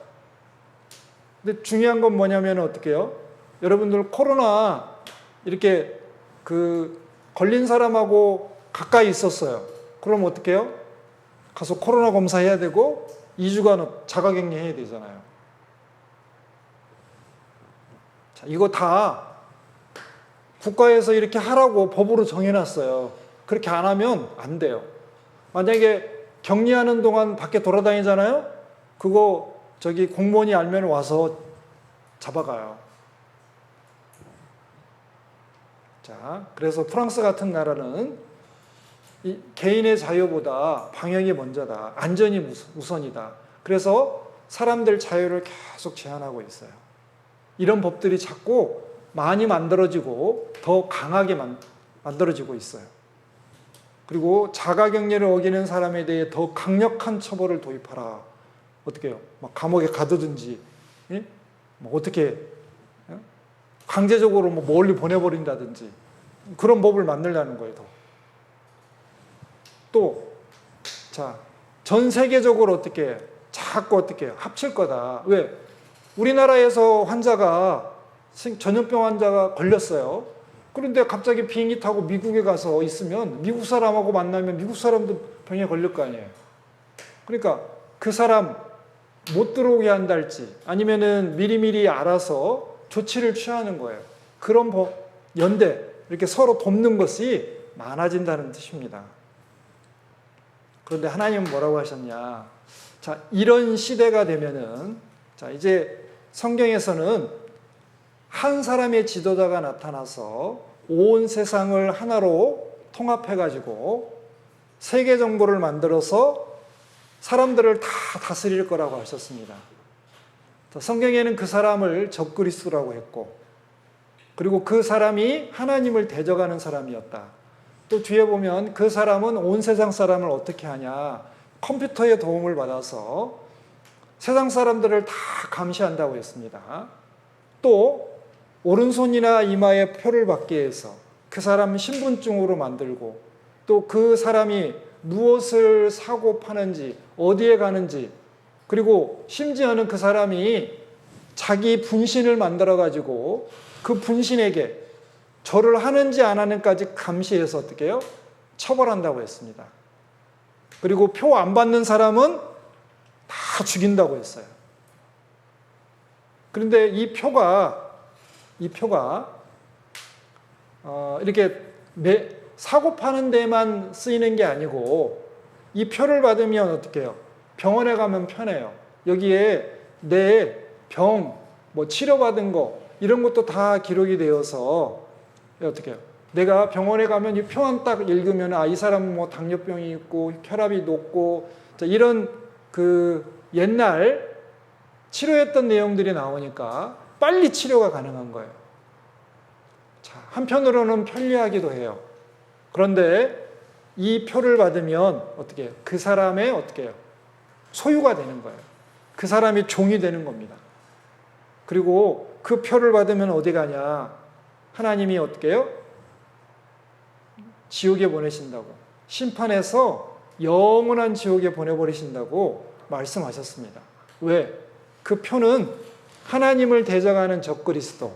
S1: 근데 중요한 건 뭐냐면 어떻게 해요? 여러분들 코로나 이렇게 그 걸린 사람하고 가까이 있었어요. 그럼 어떻게 해요? 가서 코로나 검사해야 되고 2주간 자가격리 해야 되잖아요. 자, 이거 다 국가에서 이렇게 하라고 법으로 정해놨어요. 그렇게 안 하면 안 돼요. 만약에 격리하는 동안 밖에 돌아다니잖아요? 그거 저기 공무원이 알면 와서 잡아가요. 자, 그래서 프랑스 같은 나라는 이 개인의 자유보다 방역이 먼저다. 안전이 우선이다. 그래서 사람들 자유를 계속 제한하고 있어요. 이런 법들이 자꾸 많이 만들어지고 더 강하게 만들어지고 있어요. 그리고 자가격리를 어기는 사람에 대해 더 강력한 처벌을 도입하라. 어떻게 해요? 막 감옥에 가두든지, 예? 뭐 어떻게 강제적으로 뭐 멀리 보내버린다든지 그런 법을 만들려는 거예요. 또, 자, 전 세계적으로 어떻게 자꾸 어떻게 합칠 거다. 왜? 우리나라에서 전염병 환자가 걸렸어요. 그런데 갑자기 비행기 타고 미국에 가서 있으면 미국 사람하고 만나면 미국 사람도 병에 걸릴 거 아니에요. 그러니까 그 사람 못 들어오게 한달지 아니면은 미리미리 알아서 조치를 취하는 거예요. 그런 연대, 이렇게 서로 돕는 것이 많아진다는 뜻입니다. 그런데 하나님은 뭐라고 하셨냐? 자, 이런 시대가 되면은, 자, 이제 성경에서는 한 사람의 지도자가 나타나서 온 세상을 하나로 통합해가지고 세계 정부를 만들어서 사람들을 다 다스릴 거라고 하셨습니다. 성경에는 그 사람을 적그리스도라고 했고, 그리고 그 사람이 하나님을 대적하는 사람이었다. 또 뒤에 보면 그 사람은 온 세상 사람을 어떻게 하냐, 컴퓨터의 도움을 받아서 세상 사람들을 다 감시한다고 했습니다. 또 오른손이나 이마에 표를 받기 위해서 그 사람 신분증으로 만들고, 또 그 사람이 무엇을 사고 파는지, 어디에 가는지, 그리고 심지어는 그 사람이 자기 분신을 만들어 가지고 그 분신에게 절을 하는지 안 하는지까지 감시해서 어떻게 해요? 처벌한다고 했습니다. 그리고 표 안 받는 사람은 다 죽인다고 했어요. 그런데 이 표가 이렇게 사고 파는 데만 쓰이는 게 아니고, 이 표를 받으면 어떻게 해요? 병원에 가면 편해요. 여기에 내 병, 치료받은 거, 이런 것도 다 기록이 되어서 어떻게 해요? 내가 병원에 가면 이 표만 딱 읽으면, 이 사람은 당뇨병이 있고, 혈압이 높고, 이런 옛날 치료했던 내용들이 나오니까 빨리 치료가 가능한 거예요. 자, 한편으로는 편리하기도 해요. 그런데 이 표를 받으면 어떻게 해요? 그 사람의 어떻게 해요? 소유가 되는 거예요. 그 사람이 종이 되는 겁니다. 그리고 그 표를 받으면 어디 가냐? 하나님이 어떻게 해요? 지옥에 보내신다고. 심판해서 영원한 지옥에 보내버리신다고 말씀하셨습니다. 왜? 그 표는 하나님을 대적하는 적그리스도,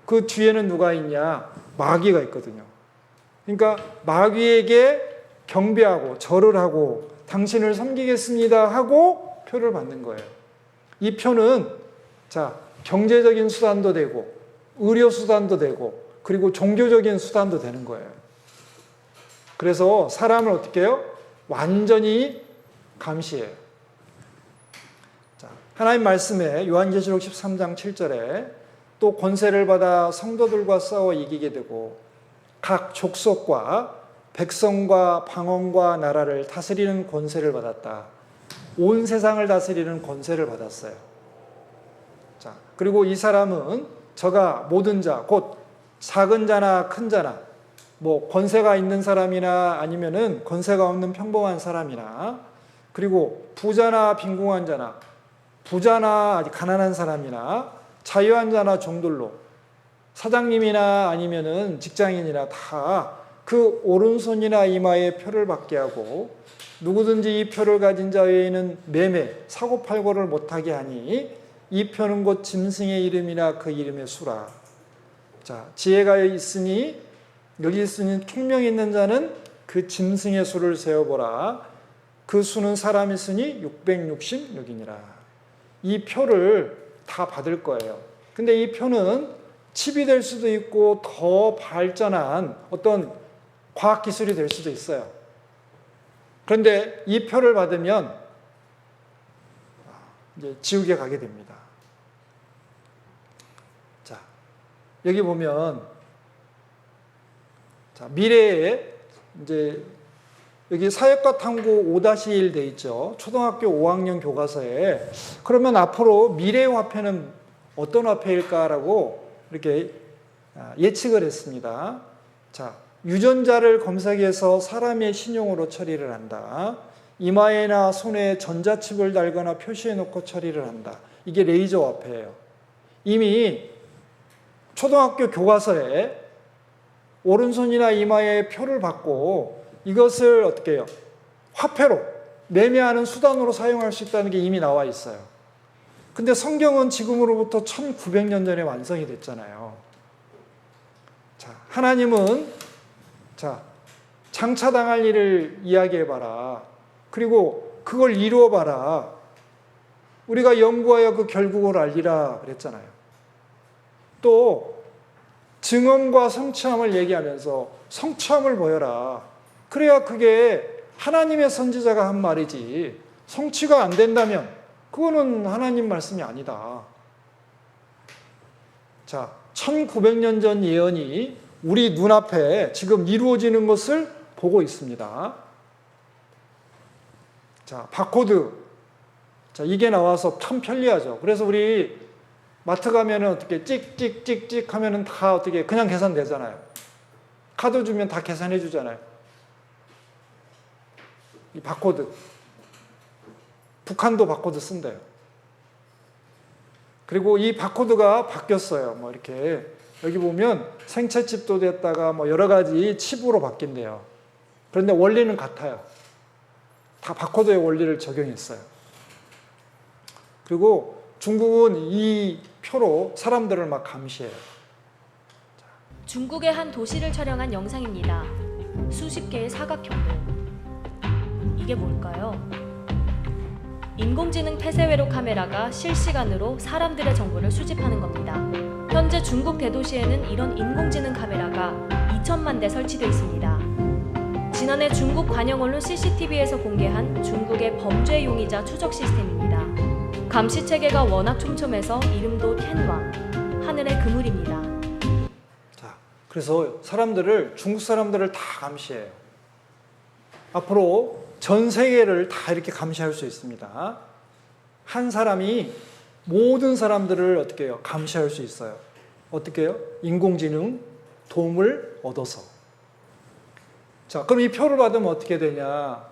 S1: 그 뒤에는 누가 있냐? 마귀가 있거든요. 그러니까 마귀에게 경배하고 절을 하고 당신을 섬기겠습니다 하고 표를 받는 거예요. 이 표는 경제적인 수단도 되고 의료 수단도 되고 그리고 종교적인 수단도 되는 거예요. 그래서 사람을 어떻게 해요? 완전히 감시해요. 하나님 말씀에 요한계시록 13장 7절에 또 권세를 받아 성도들과 싸워 이기게 되고 각 족속과 백성과 방언과 나라를 다스리는 권세를 받았다. 온 세상을 다스리는 권세를 받았어요. 그리고 이 사람은 저가 모든 자, 곧 작은 자나 큰 자나, 권세가 있는 사람이나 아니면은 권세가 없는 평범한 사람이나, 그리고 부자나 빈궁한 자나, 부자나 가난한 사람이나, 자유한 자나 종들로, 사장님이나 아니면은 직장인이나 다 그 오른손이나 이마에 표를 받게 하고, 누구든지 이 표를 가진 자 외에는 매매, 사고팔고를 못하게 하니 이 표는 곧 짐승의 이름이나 그 이름의 수라. 지혜가 있으니 여기 있으니 총명이 있는 자는 그 짐승의 수를 세어보라. 그 수는 사람이 있으니 666이니라. 이 표를 다 받을 거예요. 근데 이 표는 칩이 될 수도 있고 더 발전한 어떤 과학기술이 될 수도 있어요. 그런데 이 표를 받으면 이제 지옥에 가게 됩니다. 여기 보면 미래에 이제 여기 사역과 탐구 5-1 돼 있죠. 초등학교 5학년 교과서에. 그러면 앞으로 미래의 화폐는 어떤 화폐일까라고 이렇게 예측을 했습니다. 유전자를 검색해서 사람의 신용으로 처리를 한다. 이마에나 손에 전자칩을 달거나 표시해 놓고 처리를 한다. 이게 레이저 화폐예요. 이미 초등학교 교과서에 오른손이나 이마에 표를 받고 이것을 어떻게 해요? 화폐로 매매하는 수단으로 사용할 수 있다는 게 이미 나와 있어요. 근데 성경은 지금으로부터 1900년 전에 완성이 됐잖아요. 하나님은 장차당할 일을 이야기해봐라. 그리고 그걸 이루어봐라. 우리가 연구하여 그 결국을 알리라 그랬잖아요. 또 증언과 성취함을 얘기하면서 성취함을 보여라. 그래야 그게 하나님의 선지자가 한 말이지, 성취가 안 된다면 그거는 하나님 말씀이 아니다. 1900년 전 예언이 우리 눈앞에 지금 이루어지는 것을 보고 있습니다. 자, 바코드. 자, 이게 나와서 참 편리하죠. 그래서 우리 마트 가면은 어떻게 찍찍찍찍 하면은 다 어떻게 그냥 계산되잖아요. 카드 주면 다 계산해 주잖아요. 이 바코드. 북한도 바코드 쓴대요. 그리고 이 바코드가 바뀌었어요. 뭐 이렇게 여기 보면 생체칩도 됐다가 뭐 여러 가지 칩으로 바뀐대요. 그런데 원리는 같아요. 다 바코드의 원리를 적용했어요. 그리고 중국은 이 표로 사람들을 막 감시해요.
S5: 중국의 한 도시를 촬영한 영상입니다. 수십 개의 사각형들. 이게 뭘까요? 인공지능 폐쇄회로 카메라가 실시간으로 사람들의 정보를 수집하는 겁니다. 현재 중국 대도시에는 이런 인공지능 카메라가 2천만 대 설치되어 있습니다. 지난해 중국 관영 언론 CCTV에서 공개한 중국의 범죄 용의자 추적 시스템입니다. 감시 체계가 워낙 촘촘해서 이름도 텐왕, 하늘의 그물입니다.
S1: 자, 그래서 중국 사람들을 다 감시해요. 앞으로 전 세계를 다 이렇게 감시할 수 있습니다. 한 사람이 모든 사람들을 어떻게 해요? 감시할 수 있어요. 어떻게 해요? 인공지능 도움을 얻어서. 자, 그럼 이 표를 받으면 어떻게 되냐?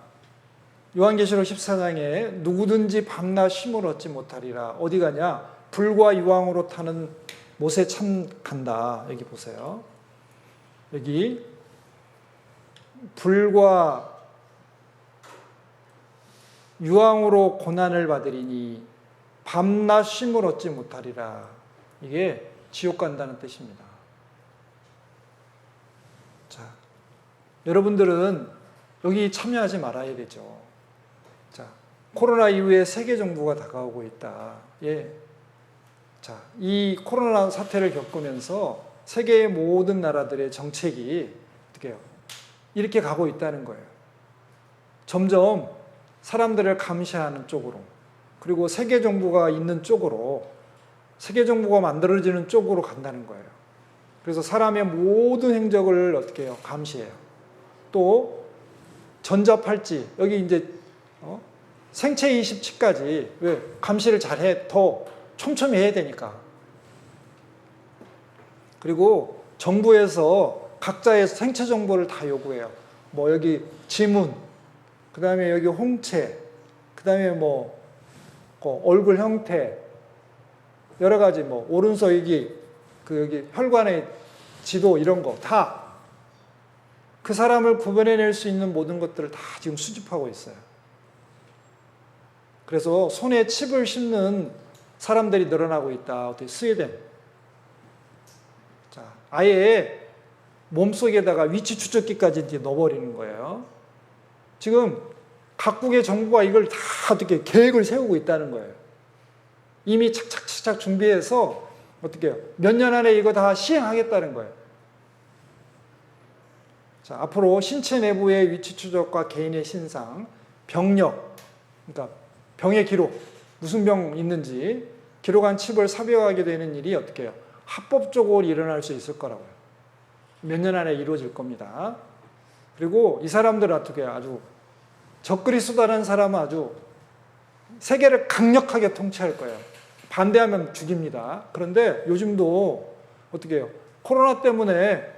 S1: 요한계시록 14장에 누구든지 밤낮 쉼을 얻지 못하리라. 어디 가냐? 불과 유황으로 타는 못에 참 간다. 여기 보세요. 여기 불과 유황으로 고난을 받으리니 밤낮 쉼을 얻지 못하리라. 이게 지옥 간다는 뜻입니다. 자, 여러분들은 여기 참여하지 말아야 되죠. 자, 코로나 이후에 세계 정부가 다가오고 있다. 예. 자, 이 코로나 사태를 겪으면서 세계의 모든 나라들의 정책이 어떻게 해요? 이렇게 가고 있다는 거예요. 점점 사람들을 감시하는 쪽으로, 그리고 세계 정부가 있는 쪽으로, 세계 정부가 만들어지는 쪽으로 간다는 거예요. 그래서 사람의 모든 행적을 어떻게 해요? 감시해요. 또 전자팔찌, 여기 이제 생체 20칩까지 왜 감시를 잘해? 더 촘촘히 해야 되니까. 그리고 정부에서 각자의 생체 정보를 다 요구해요. 뭐 여기 지문, 그 다음에 여기 홍채, 그 다음에 뭐 얼굴 형태, 여러 가지 뭐 오른손 여기 여기 혈관의 지도 이런 거 다 그 사람을 구분해낼 수 있는 모든 것들을 다 지금 수집하고 있어요. 그래서 손에 칩을 심는 사람들이 늘어나고 있다. 어떻게 스웨덴. 자, 아예 몸속에다가 위치 추적기까지 이제 넣어버리는 거예요. 지금 각국의 정부가 이걸 다 어떻게 계획을 세우고 있다는 거예요. 이미 착착착착 준비해서 어떻게 해요? 몇 년 안에 이거 다 시행하겠다는 거예요. 자, 앞으로 신체 내부의 위치 추적과 개인의 신상, 병력, 그러니까 병의 기록, 무슨 병 있는지 기록한 칩을 삽입하게 되는 일이 어떻게 해요? 합법적으로 일어날 수 있을 거라고요. 몇 년 안에 이루어질 겁니다. 그리고 이 사람들은 어떻게 해요? 아주 적그리스도라는 사람은 아주 세계를 강력하게 통치할 거예요. 반대하면 죽입니다. 그런데 요즘도 어떻게 해요? 코로나 때문에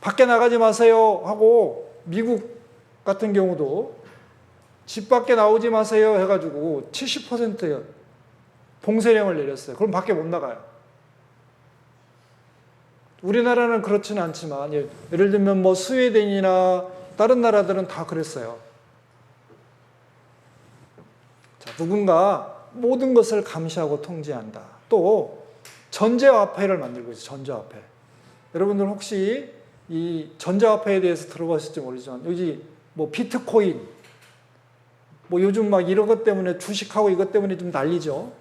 S1: 밖에 나가지 마세요 하고 미국 같은 경우도 집 밖에 나오지 마세요 해가지고 70%의 봉쇄령을 내렸어요. 그럼 밖에 못 나가요. 우리나라는 그렇지는 않지만 예를 들면 뭐 스웨덴이나 다른 나라들은 다 그랬어요. 자, 누군가 모든 것을 감시하고 통제한다. 또 전자화폐를 만들고 있어요. 전자화폐. 여러분들 혹시 이 전자화폐에 대해서 들어보셨을지 모르지만 여기 뭐 비트코인 뭐 요즘 막 이런 것 때문에 주식하고 이것 때문에 좀 난리죠.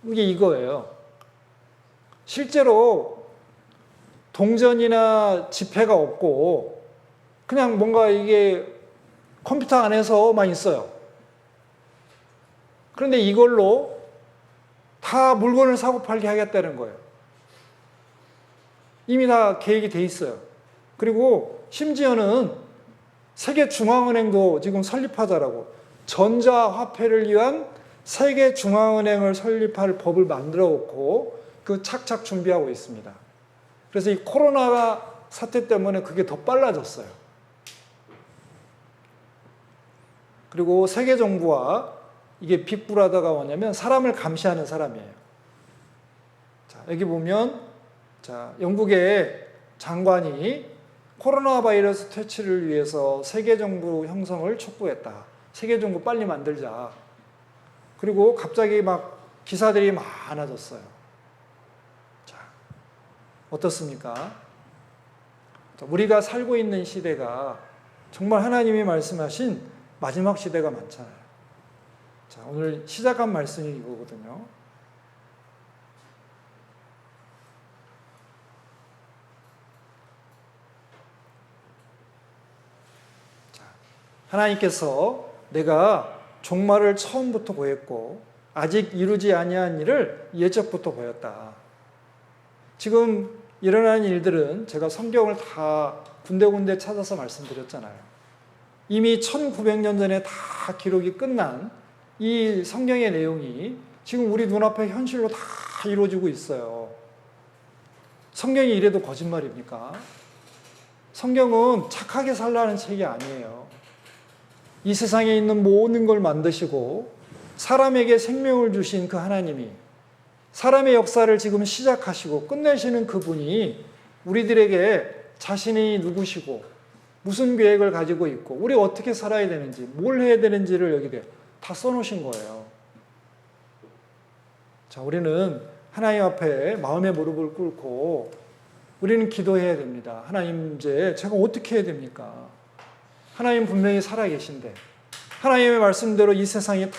S1: 이게 이거예요. 실제로 동전이나 지폐가 없고 그냥 뭔가 이게 컴퓨터 안에서만 있어요. 그런데 이걸로 다 물건을 사고 팔게 하겠다는 거예요. 이미 다 계획이 돼 있어요. 그리고 심지어는 세계중앙은행도 지금 설립하자라고 전자화폐를 위한 세계중앙은행을 설립할 법을 만들어 놓고 그 착착 준비하고 있습니다. 그래서 이 코로나 사태 때문에 그게 더 빨라졌어요. 그리고 세계 정부와 이게 빅브라더가 뭐냐면 사람을 감시하는 사람이에요. 자, 여기 보면 자, 영국의 장관이 코로나 바이러스 퇴치를 위해서 세계 정부 형성을 촉구했다. 세계 정부 빨리 만들자. 그리고 갑자기 막 기사들이 많아졌어요. 자, 어떻습니까? 자, 우리가 살고 있는 시대가 정말 하나님이 말씀하신 마지막 시대가 많잖아요. 자, 오늘 시작한 말씀이 이거거든요. 자, 하나님께서 내가 종말을 처음부터 보였고 아직 이루지 아니한 일을 예적부터 보였다. 지금 일어난 일들은 제가 성경을 다 군데군데 찾아서 말씀드렸잖아요. 이미 1900년 전에 다 기록이 끝난 이 성경의 내용이 지금 우리 눈앞에 현실로 다 이루어지고 있어요. 성경이 이래도 거짓말입니까? 성경은 착하게 살라는 책이 아니에요. 이 세상에 있는 모든 걸 만드시고 사람에게 생명을 주신 그 하나님이 사람의 역사를 지금 시작하시고 끝내시는 그분이 우리들에게 자신이 누구시고 무슨 계획을 가지고 있고 우리 어떻게 살아야 되는지 뭘 해야 되는지를 여기 다 써놓으신 거예요. 자, 우리는 하나님 앞에 마음의 무릎을 꿇고 우리는 기도해야 됩니다. 하나님 이제 제가 어떻게 해야 됩니까? 하나님 분명히 살아계신데 하나님의 말씀대로 이 세상이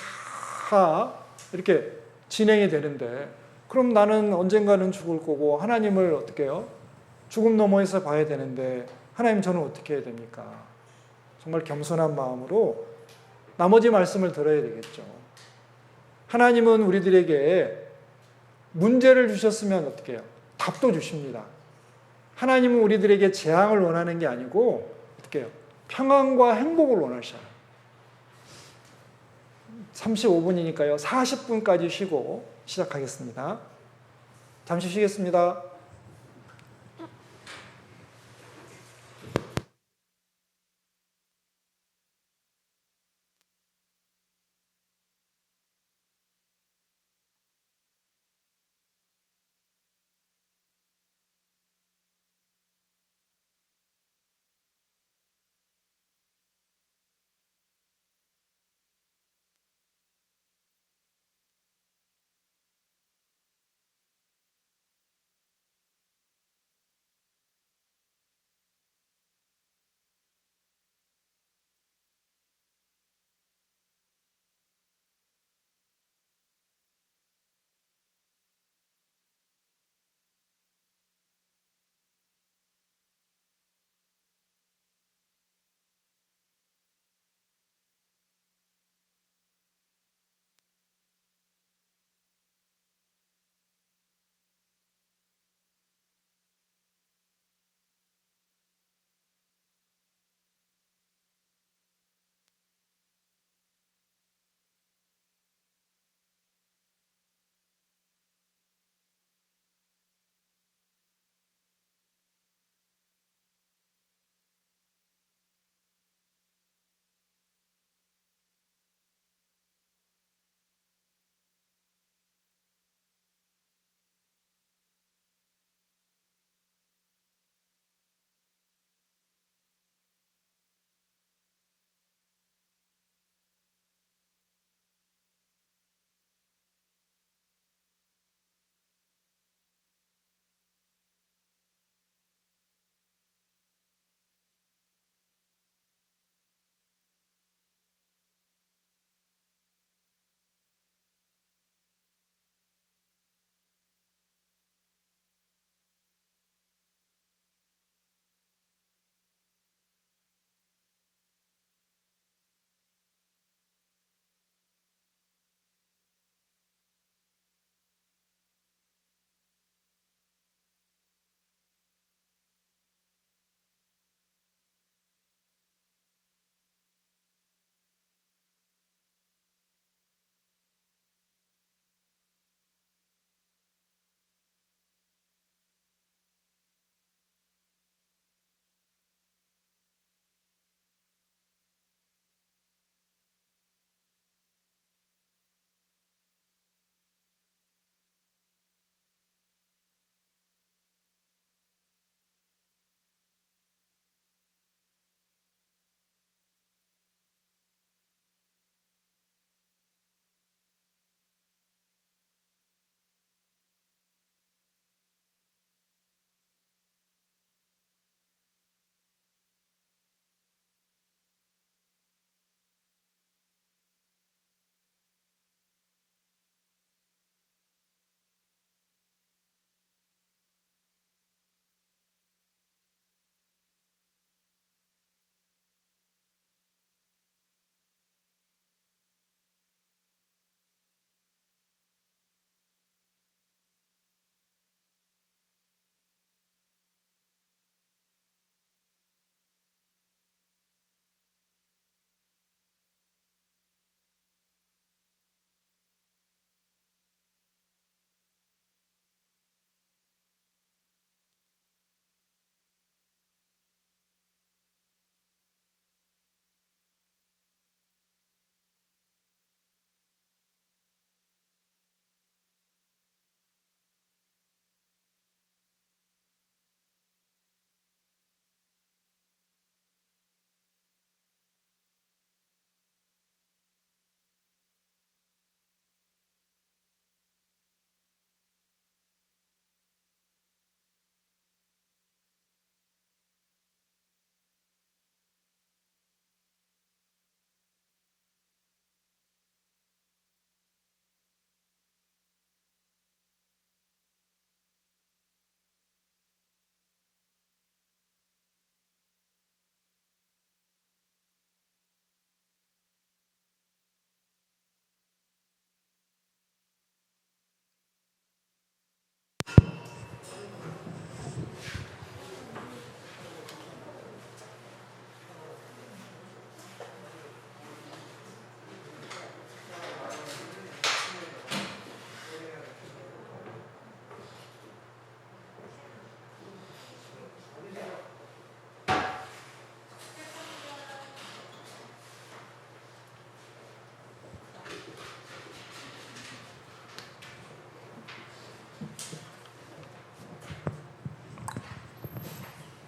S1: 다 이렇게 진행이 되는데 그럼 나는 언젠가는 죽을 거고 하나님을 어떻게 해요? 죽음 너머에서 봐야 되는데 하나님 저는 어떻게 해야 됩니까? 정말 겸손한 마음으로 나머지 말씀을 들어야 되겠죠. 하나님은 우리들에게 문제를 주셨으면 어떻게 해요? 답도 주십니다. 하나님은 우리들에게 재앙을 원하는 게 아니고 어떻게 해요? 평안과 행복을 원하셔요. 35분이니까요. 40분까지 쉬고 시작하겠습니다. 잠시 쉬겠습니다.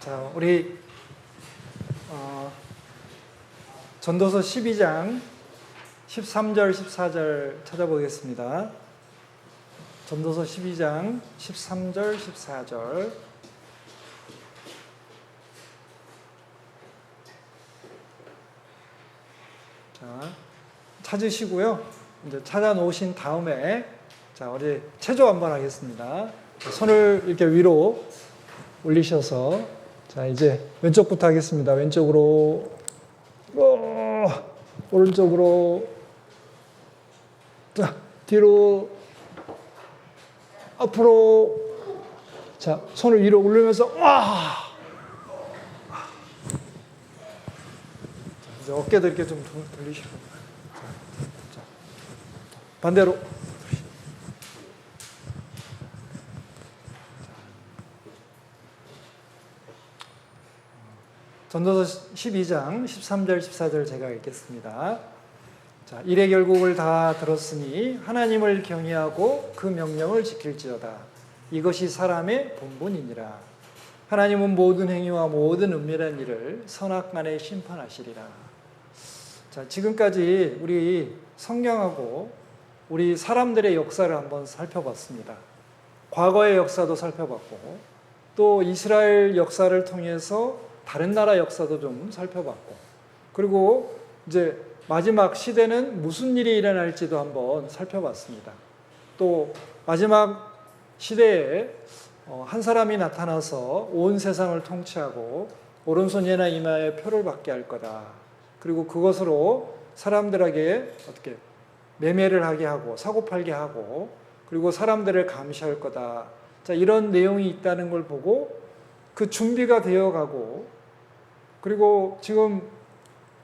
S1: 자, 우리 전도서 12장 13절, 14절 찾아보겠습니다. 전도서 12장 13절, 14절. 자, 찾으시고요. 이제 찾아 놓으신 다음에 자, 우리 체조 한번 하겠습니다. 자, 손을 이렇게 위로 올리셔서 자, 이제 왼쪽부터 하겠습니다. 왼쪽으로 오른쪽으로 자, 뒤로 앞으로 자, 손을 위로 올리면서 와! 자, 이제 어깨도 이렇게 좀 돌리시고 자, 반대로 전도서 12장 13절 14절 제가 읽겠습니다. 자, 일의 결국을 다 들었으니 하나님을 경외하고 그 명령을 지킬지어다. 이것이 사람의 본분이니라. 하나님은 모든 행위와 모든 은밀한 일을 선악간에 심판하시리라. 자, 지금까지 우리 성경하고 우리 사람들의 역사를 한번 살펴봤습니다. 과거의 역사도 살펴봤고 또 이스라엘 역사를 통해서 다른 나라 역사도 좀 살펴봤고 그리고 이제 마지막 시대는 무슨 일이 일어날지도 한번 살펴봤습니다. 또 마지막 시대에 한 사람이 나타나서 온 세상을 통치하고 오른손 예나 이마에 표를 받게 할 거다. 그리고 그것으로 사람들에게 어떻게 매매를 하게 하고 사고 팔게 하고 그리고 사람들을 감시할 거다. 자, 이런 내용이 있다는 걸 보고 그 준비가 되어가고 그리고 지금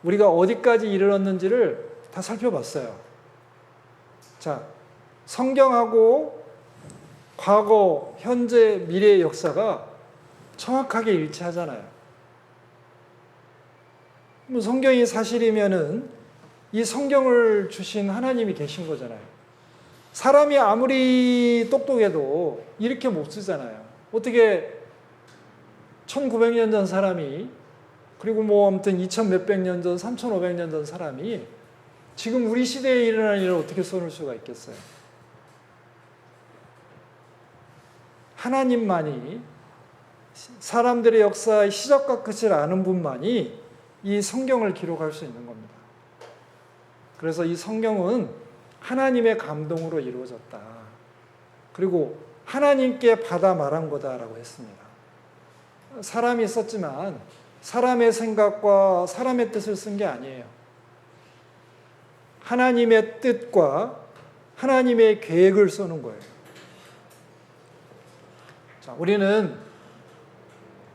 S1: 우리가 어디까지 이르렀는지를 다 살펴봤어요. 자, 성경하고 과거, 현재, 미래의 역사가 정확하게 일치하잖아요. 뭐 성경이 사실이면은 이 성경을 주신 하나님이 계신 거잖아요. 사람이 아무리 똑똑해도 이렇게 못 쓰잖아요. 어떻게 1900년 전 사람이 그리고 뭐 아무튼 2000 몇백 년 전, 3500년 전 사람이 지금 우리 시대에 일어난 일을 어떻게 써놓을 수가 있겠어요? 하나님만이 사람들의 역사의 시작과 끝을 아는 분만이 이 성경을 기록할 수 있는 겁니다. 그래서 이 성경은 하나님의 감동으로 이루어졌다. 그리고 하나님께 받아 말한 거다라고 했습니다. 사람이 썼지만 사람의 생각과 사람의 뜻을 쓴 게 아니에요. 하나님의 뜻과 하나님의 계획을 써놓은 거예요. 자, 우리는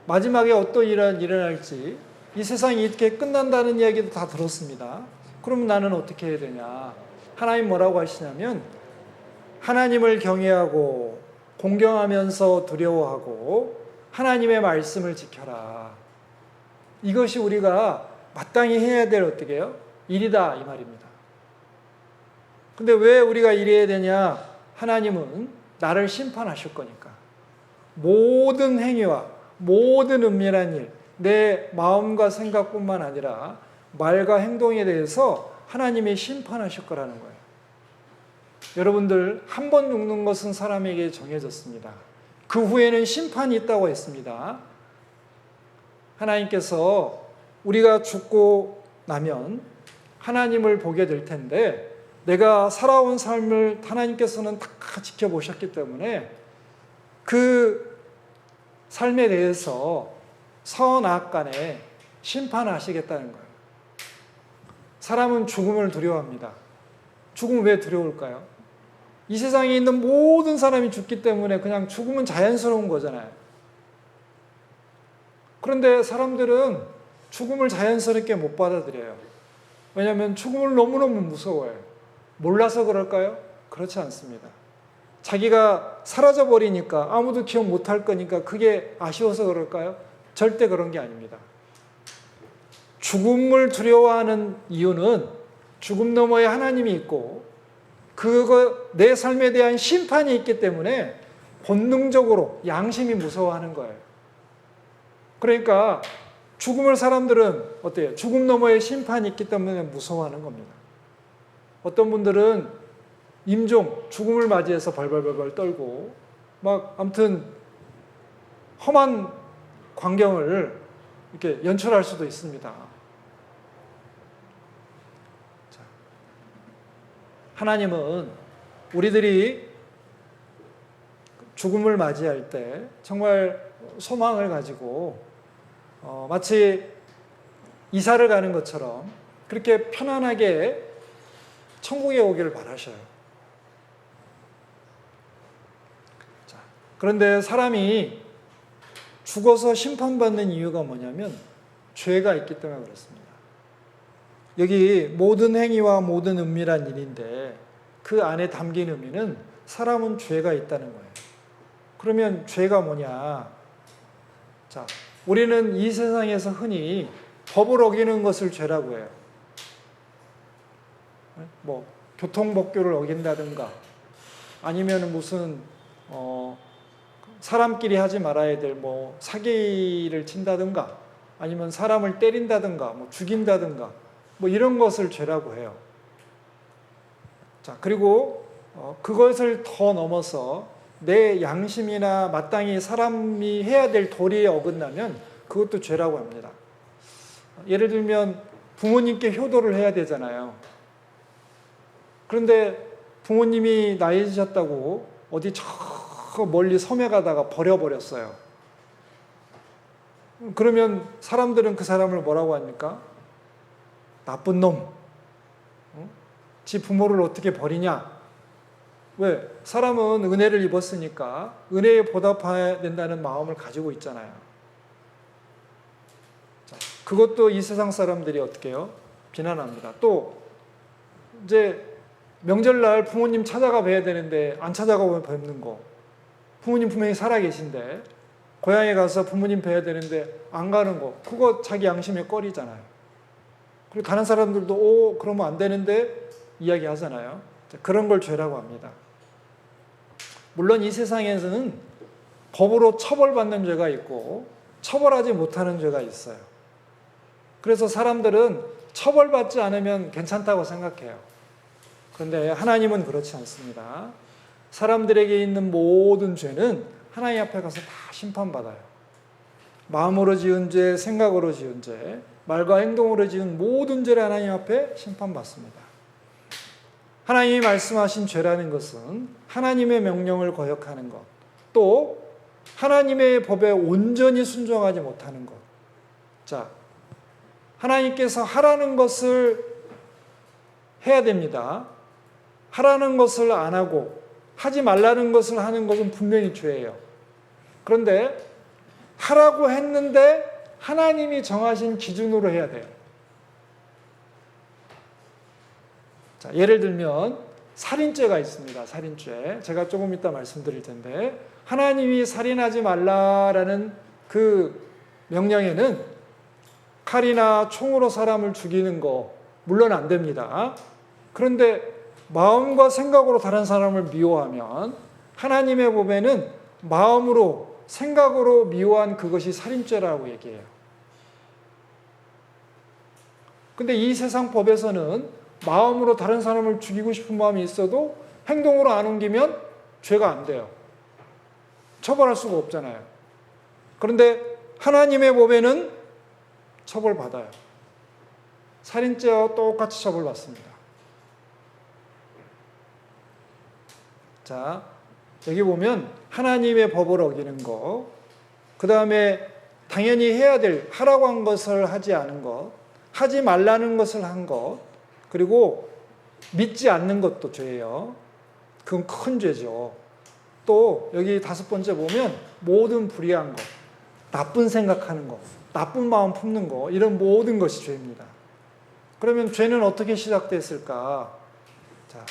S1: 마지막에 어떤 일이 일어날지 이 세상이 이렇게 끝난다는 이야기도 다 들었습니다. 그럼 나는 어떻게 해야 되냐? 하나님 뭐라고 하시냐면 하나님을 경외하고 공경하면서 두려워하고 하나님의 말씀을 지켜라. 이것이 우리가 마땅히 해야 될 어떻게 해요? 일이다 이 말입니다. 근데 왜 우리가 이래야 되냐? 하나님은 나를 심판하실 거니까. 모든 행위와 모든 은밀한 일, 내 마음과 생각뿐만 아니라 말과 행동에 대해서 하나님이 심판하실 거라는 거예요. 여러분들 한 번 죽는 것은 사람에게 정해졌습니다. 그 후에는 심판이 있다고 했습니다. 하나님께서 우리가 죽고 나면 하나님을 보게 될 텐데 내가 살아온 삶을 하나님께서는 다 지켜보셨기 때문에 그 삶에 대해서 선악 간에 심판하시겠다는 거예요. 사람은 죽음을 두려워합니다. 죽음은 왜 두려울까요? 이 세상에 있는 모든 사람이 죽기 때문에 그냥 죽음은 자연스러운 거잖아요. 그런데 사람들은 죽음을 자연스럽게 못 받아들여요. 왜냐하면 죽음을 너무너무 무서워해요. 몰라서 그럴까요? 그렇지 않습니다. 자기가 사라져버리니까 아무도 기억 못할 거니까 그게 아쉬워서 그럴까요? 절대 그런 게 아닙니다. 죽음을 두려워하는 이유는 죽음 너머에 하나님이 있고 내 삶에 대한 심판이 있기 때문에 본능적으로 양심이 무서워하는 거예요. 그러니까 죽음을 사람들은 어때요? 죽음 너머에 심판이 있기 때문에 무서워하는 겁니다. 어떤 분들은 임종, 죽음을 맞이해서 벌벌벌 떨고 막 아무튼 험한 광경을 이렇게 연출할 수도 있습니다. 자, 하나님은 우리들이 죽음을 맞이할 때 정말 소망을 가지고 마치 이사를 가는 것처럼 그렇게 편안하게 천국에 오기를 바라셔요. 자, 그런데 사람이 죽어서 심판받는 이유가 뭐냐면 죄가 있기 때문에 그렇습니다. 여기 모든 행위와 모든 은밀한 일인데 그 안에 담긴 의미는 사람은 죄가 있다는 거예요. 그러면 죄가 뭐냐? 자, 우리는 이 세상에서 흔히 법을 어기는 것을 죄라고 해요. 뭐 교통법규를 어긴다든가 아니면 무슨 사람끼리 하지 말아야 될 뭐 사기를 친다든가 아니면 사람을 때린다든가 뭐 죽인다든가 뭐 이런 것을 죄라고 해요. 자, 그리고 그것을 더 넘어서 내 양심이나 마땅히 사람이 해야 될 도리에 어긋나면 그것도 죄라고 합니다. 예를 들면 부모님께 효도를 해야 되잖아요. 그런데 부모님이 나이 드셨다고 어디 저 멀리 섬에 가다가 버려버렸어요. 그러면 사람들은 그 사람을 뭐라고 합니까? 나쁜 놈. 지 부모를 어떻게 버리냐? 왜? 사람은 은혜를 입었으니까 은혜에 보답해야 된다는 마음을 가지고 있잖아요. 자, 그것도 이 세상 사람들이 어떻게 해요? 비난합니다. 또 이제 명절날 부모님 찾아가 뵈야 되는데 안 찾아가고 뵙는 거. 부모님 분명히 살아계신데 고향에 가서 부모님 뵈야 되는데 안 가는 거. 그거 자기 양심에 꺼리잖아요. 그리고 다른 사람들도 그러면 안 되는데 이야기하잖아요. 그런 걸 죄라고 합니다. 물론 이 세상에서는 법으로 처벌받는 죄가 있고 처벌하지 못하는 죄가 있어요. 그래서 사람들은 처벌받지 않으면 괜찮다고 생각해요. 그런데 하나님은 그렇지 않습니다. 사람들에게 있는 모든 죄는 하나님 앞에 가서 다 심판받아요. 마음으로 지은 죄, 생각으로 지은 죄, 말과 행동으로 지은 모든 죄를 하나님 앞에 심판받습니다. 하나님이 말씀하신 죄라는 것은 하나님의 명령을 거역하는 것, 또 하나님의 법에 온전히 순종하지 못하는 것. 자, 하나님께서 하라는 것을 해야 됩니다. 하라는 것을 안 하고 하지 말라는 것을 하는 것은 분명히 죄예요. 그런데 하라고 했는데 하나님이 정하신 기준으로 해야 돼요. 자, 예를 들면 살인죄가 있습니다. 살인죄. 제가 조금 이따 말씀드릴 텐데 하나님이 살인하지 말라라는 그 명령에는 칼이나 총으로 사람을 죽이는 거 물론 안 됩니다. 그런데 마음과 생각으로 다른 사람을 미워하면 하나님의 법에는 마음으로 생각으로 미워한 그것이 살인죄라고 얘기해요. 근데 이 세상 법에서는 마음으로 다른 사람을 죽이고 싶은 마음이 있어도 행동으로 안 옮기면 죄가 안 돼요. 처벌할 수가 없잖아요. 그런데 하나님의 법에는 처벌받아요. 살인죄와 똑같이 처벌받습니다. 자, 여기 보면 하나님의 법을 어기는 것, 그 다음에 당연히 해야 될, 하라고 한 것을 하지 않은 것, 하지 말라는 것을 한 것, 그리고 믿지 않는 것도 죄예요. 그건 큰 죄죠. 또 여기 5번째 보면 모든 불의한 것, 나쁜 생각하는 것, 나쁜 마음 품는 것, 이런 모든 것이 죄입니다. 그러면 죄는 어떻게 시작됐을까? 자,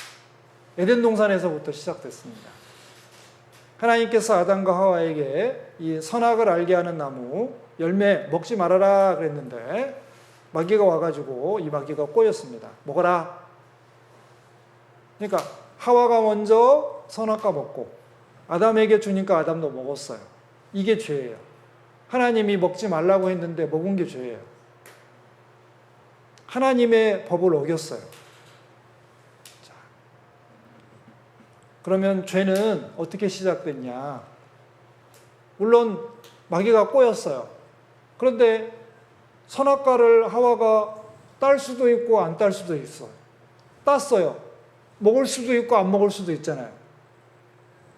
S1: 에덴 동산에서부터 시작됐습니다. 하나님께서 아담과 하와에게 이 선악을 알게 하는 나무 열매 먹지 말아라 그랬는데 마귀가 와가지고 이 마귀가 꼬였습니다. 먹어라. 그러니까 하와가 먼저 선악과 먹고 아담에게 주니까 아담도 먹었어요. 이게 죄예요. 하나님이 먹지 말라고 했는데 먹은 게 죄예요. 하나님의 법을 어겼어요. 자, 그러면 죄는 어떻게 시작됐냐? 물론 마귀가 꼬였어요. 그런데 선악과를 하와가 딸 수도 있고 안 딸 수도 있어요. 땄어요. 먹을 수도 있고 안 먹을 수도 있잖아요.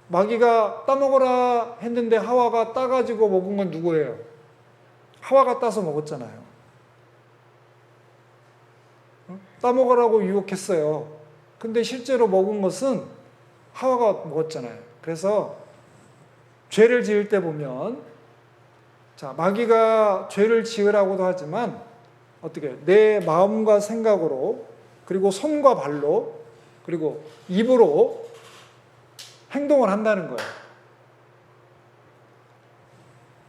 S1: 마귀가 따먹으라 했는데 하와가 따가지고 먹은 건 누구예요? 하와가 따서 먹었잖아요. 따먹으라고 유혹했어요. 근데 실제로 먹은 것은 하와가 먹었잖아요. 그래서 죄를 지을 때 보면, 자, 마귀가 죄를 지으라고도 하지만 어떻게 내 마음과 생각으로, 그리고 손과 발로, 그리고 입으로 행동을 한다는 거예요.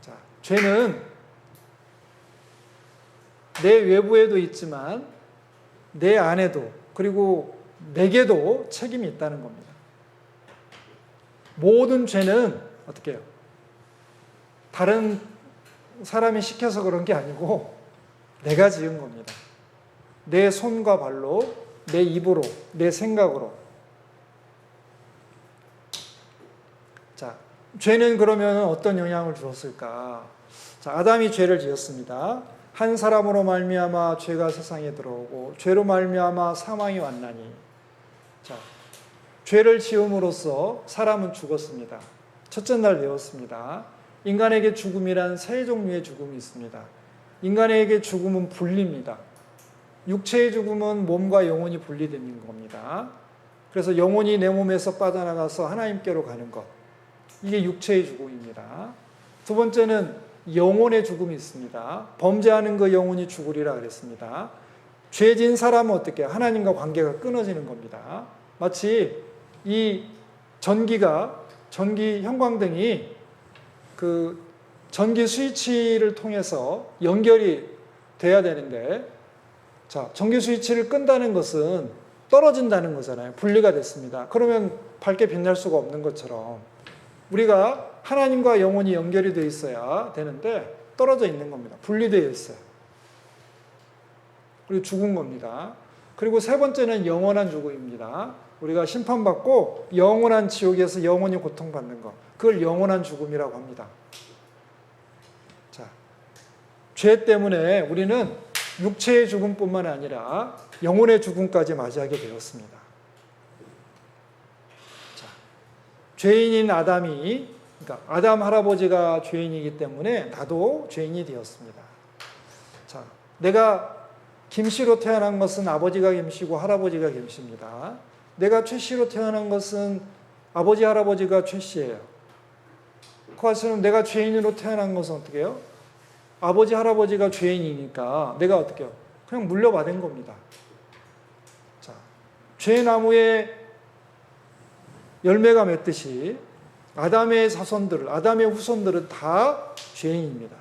S1: 자, 죄는 내 외부에도 있지만 내 안에도, 그리고 내게도 책임이 있다는 겁니다. 모든 죄는 어떻게 해요? 다른 사람이 시켜서 그런 게 아니고 내가 지은 겁니다. 내 손과 발로, 내 입으로, 내 생각으로. 자, 죄는 그러면 어떤 영향을 주었을까? 자, 아담이 죄를 지었습니다. 한 사람으로 말미암아 죄가 세상에 들어오고 죄로 말미암아 사망이 왔나니. 자, 죄를 지음으로써 사람은 죽었습니다. 첫째 날 배웠습니다. 인간에게 죽음이란 세 종류의 죽음이 있습니다. 인간에게 죽음은 분리입니다. 육체의 죽음은 몸과 영혼이 분리되는 겁니다. 그래서 영혼이 내 몸에서 빠져나가서 하나님께로 가는 것. 이게 육체의 죽음입니다. 두 번째는 영혼의 죽음이 있습니다. 범죄하는 그 영혼이 죽으리라 그랬습니다. 죄진 사람은 어떻게 해요? 하나님과 관계가 끊어지는 겁니다. 마치 이 전기 형광등이 그 전기 스위치를 통해서 연결이 돼야 되는데, 자, 전기 스위치를 끈다는 것은 떨어진다는 거잖아요. 분리가 됐습니다. 그러면 밝게 빛날 수가 없는 것처럼 우리가 하나님과 영혼이 연결이 되어 있어야 되는데 떨어져 있는 겁니다. 분리되어 있어요. 그리고 죽은 겁니다. 그리고 세 번째는 영원한 죽음입니다. 우리가 심판받고 영원한 지옥에서 영원히 고통받는 것. 그걸 영원한 죽음이라고 합니다. 자, 죄 때문에 우리는 육체의 죽음뿐만 아니라 영혼의 죽음까지 맞이하게 되었습니다. 자, 죄인인 아담이, 그러니까 아담 할아버지가 죄인이기 때문에 나도 죄인이 되었습니다. 자, 내가 김씨로 태어난 것은 아버지가 김씨고 할아버지가 김씨입니다. 내가 최씨로 태어난 것은 아버지 할아버지가 최씨예요. 그것처럼 내가 죄인으로 태어난 것은 어떻게 해요? 아버지 할아버지가 죄인이니까 내가 어떻게 해요? 그냥 물려받은 겁니다. 자, 죄나무에 열매가 맺듯이 아담의 자손들, 아담의 후손들은 다 죄인입니다.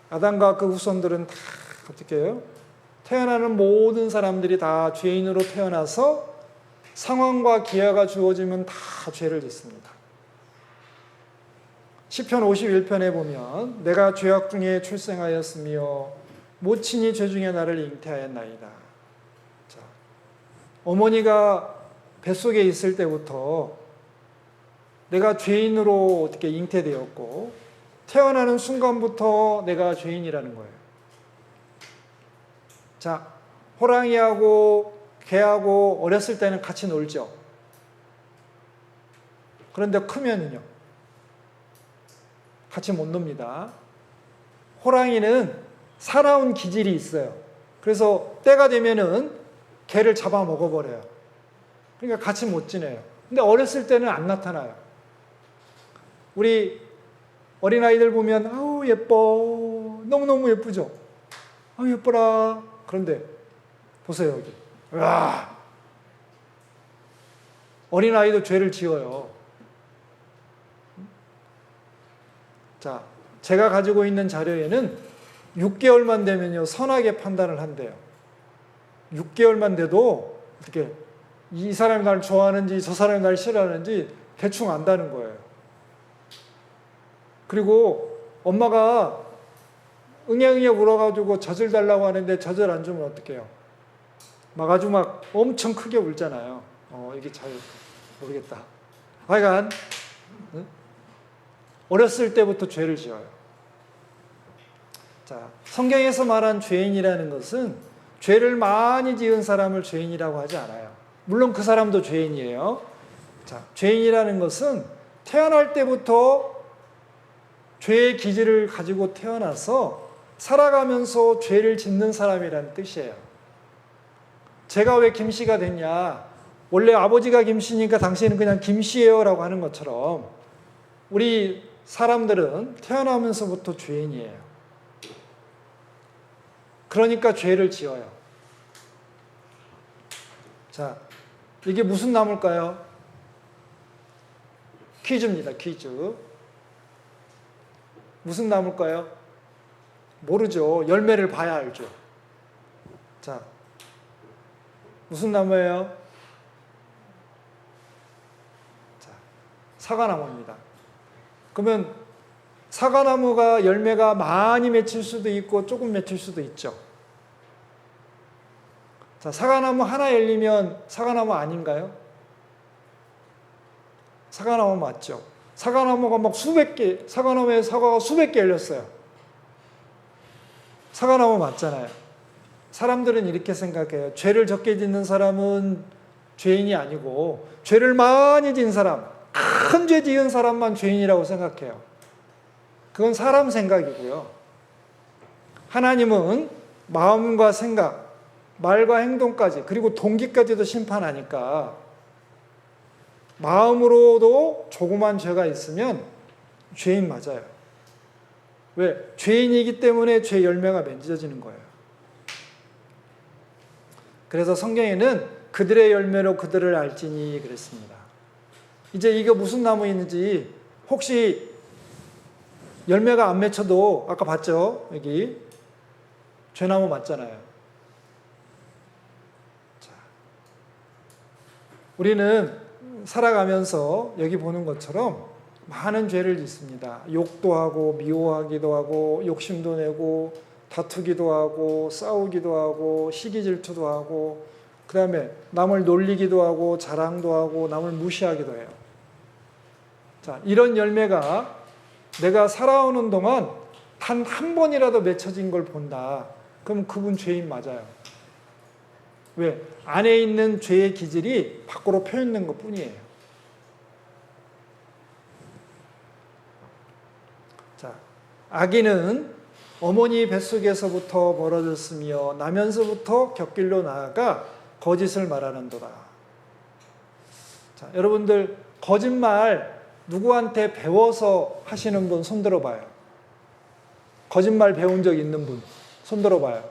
S1: 아담과 그 후손들은 다 어떻게 해요? 태어나는 모든 사람들이 다 죄인으로 태어나서 상황과 기회가 주어지면 다 죄를 짓습니다. 시편 51편에 보면 내가 죄악 중에 출생하였으며 모친이 죄 중에 나를 잉태하였나이다. 자, 어머니가 뱃속에 있을 때부터 내가 죄인으로 어떻게 잉태되었고 태어나는 순간부터 내가 죄인이라는 거예요. 자, 호랑이하고 개하고 어렸을 때는 같이 놀죠. 그런데 크면은요, 같이 못 놉니다. 호랑이는 살아온 기질이 있어요. 그래서 때가 되면은 개를 잡아 먹어버려요. 그러니까 같이 못 지내요. 근데 어렸을 때는 안 나타나요. 우리 어린아이들 보면 아우 예뻐, 너무너무 예쁘죠. 아우 예뻐라. 그런데 보세요 여기. 와, 어린아이도 죄를 지어요. 자, 제가 가지고 있는 자료에는 6개월만 되면요 선하게 판단을 한대요. 6개월만 돼도 어떻게 이 사람이 날 좋아하는지 저 사람이 날 싫어하는지 대충 안다는 거예요. 그리고 엄마가 응애응애 울어가지고 젖을 달라고 하는데 젖을 안 주면 어떡해요? 막 아주 막 엄청 크게 울잖아요. 이게 잘 모르겠다. 하여간 어렸을 때부터 죄를 지어요. 자, 성경에서 말한 죄인이라는 것은 죄를 많이 지은 사람을 죄인이라고 하지 않아요. 물론 그 사람도 죄인이에요. 자, 죄인이라는 것은 태어날 때부터 죄의 기질을 가지고 태어나서 살아가면서 죄를 짓는 사람이라는 뜻이에요. 제가 왜 김씨가 됐냐? 원래 아버지가 김씨니까 당신은 그냥 김씨예요 라고 하는 것처럼 우리 사람들은 태어나면서부터 죄인이에요. 그러니까 죄를 지어요. 자, 이게 무슨 나무일까요? 퀴즈입니다. 퀴즈. 무슨 나무일까요? 모르죠. 열매를 봐야 알죠. 자, 무슨 나무예요? 자, 사과나무입니다. 그러면 사과나무가 열매가 많이 맺힐 수도 있고 조금 맺힐 수도 있죠. 자, 사과나무 하나 열리면 사과나무 아닌가요? 사과나무 맞죠? 사과나무가 막 수백 개, 사과나무에 사과가 수백 개 열렸어요. 사과나무 맞잖아요. 사람들은 이렇게 생각해요. 죄를 적게 짓는 사람은 죄인이 아니고 죄를 많이 지은 사람, 큰 죄 지은 사람만 죄인이라고 생각해요. 그건 사람 생각이고요. 하나님은 마음과 생각, 말과 행동까지 그리고 동기까지도 심판하니까 마음으로도 조그만 죄가 있으면 죄인 맞아요. 왜? 죄인이기 때문에 죄 열매가 맺어지는 거예요. 그래서 성경에는 그들의 열매로 그들을 알지니 그랬습니다. 이제 이게 무슨 나무인지 혹시 열매가 안 맺혀도 아까 봤죠? 여기 죄나무 맞잖아요. 자, 우리는 살아가면서 여기 보는 것처럼 많은 죄를 짓습니다. 욕도 하고 미워하기도 하고 욕심도 내고 다투기도 하고 싸우기도 하고 시기 질투도 하고 그 다음에 남을 놀리기도 하고 자랑도 하고 남을 무시하기도 해요. 자, 이런 열매가 내가 살아오는 동안 단 한 번이라도 맺혀진 걸 본다. 그럼 그분 죄인 맞아요. 왜? 안에 있는 죄의 기질이 밖으로 표현된 것 뿐이에요. 자, 악인은 어머니 뱃속에서부터 멀어졌으며 나면서부터 곁길로 나아가 거짓을 말하는도다. 자, 여러분들 거짓말 누구한테 배워서 하시는 분 손들어 봐요. 거짓말 배운 적 있는 분 손들어 봐요.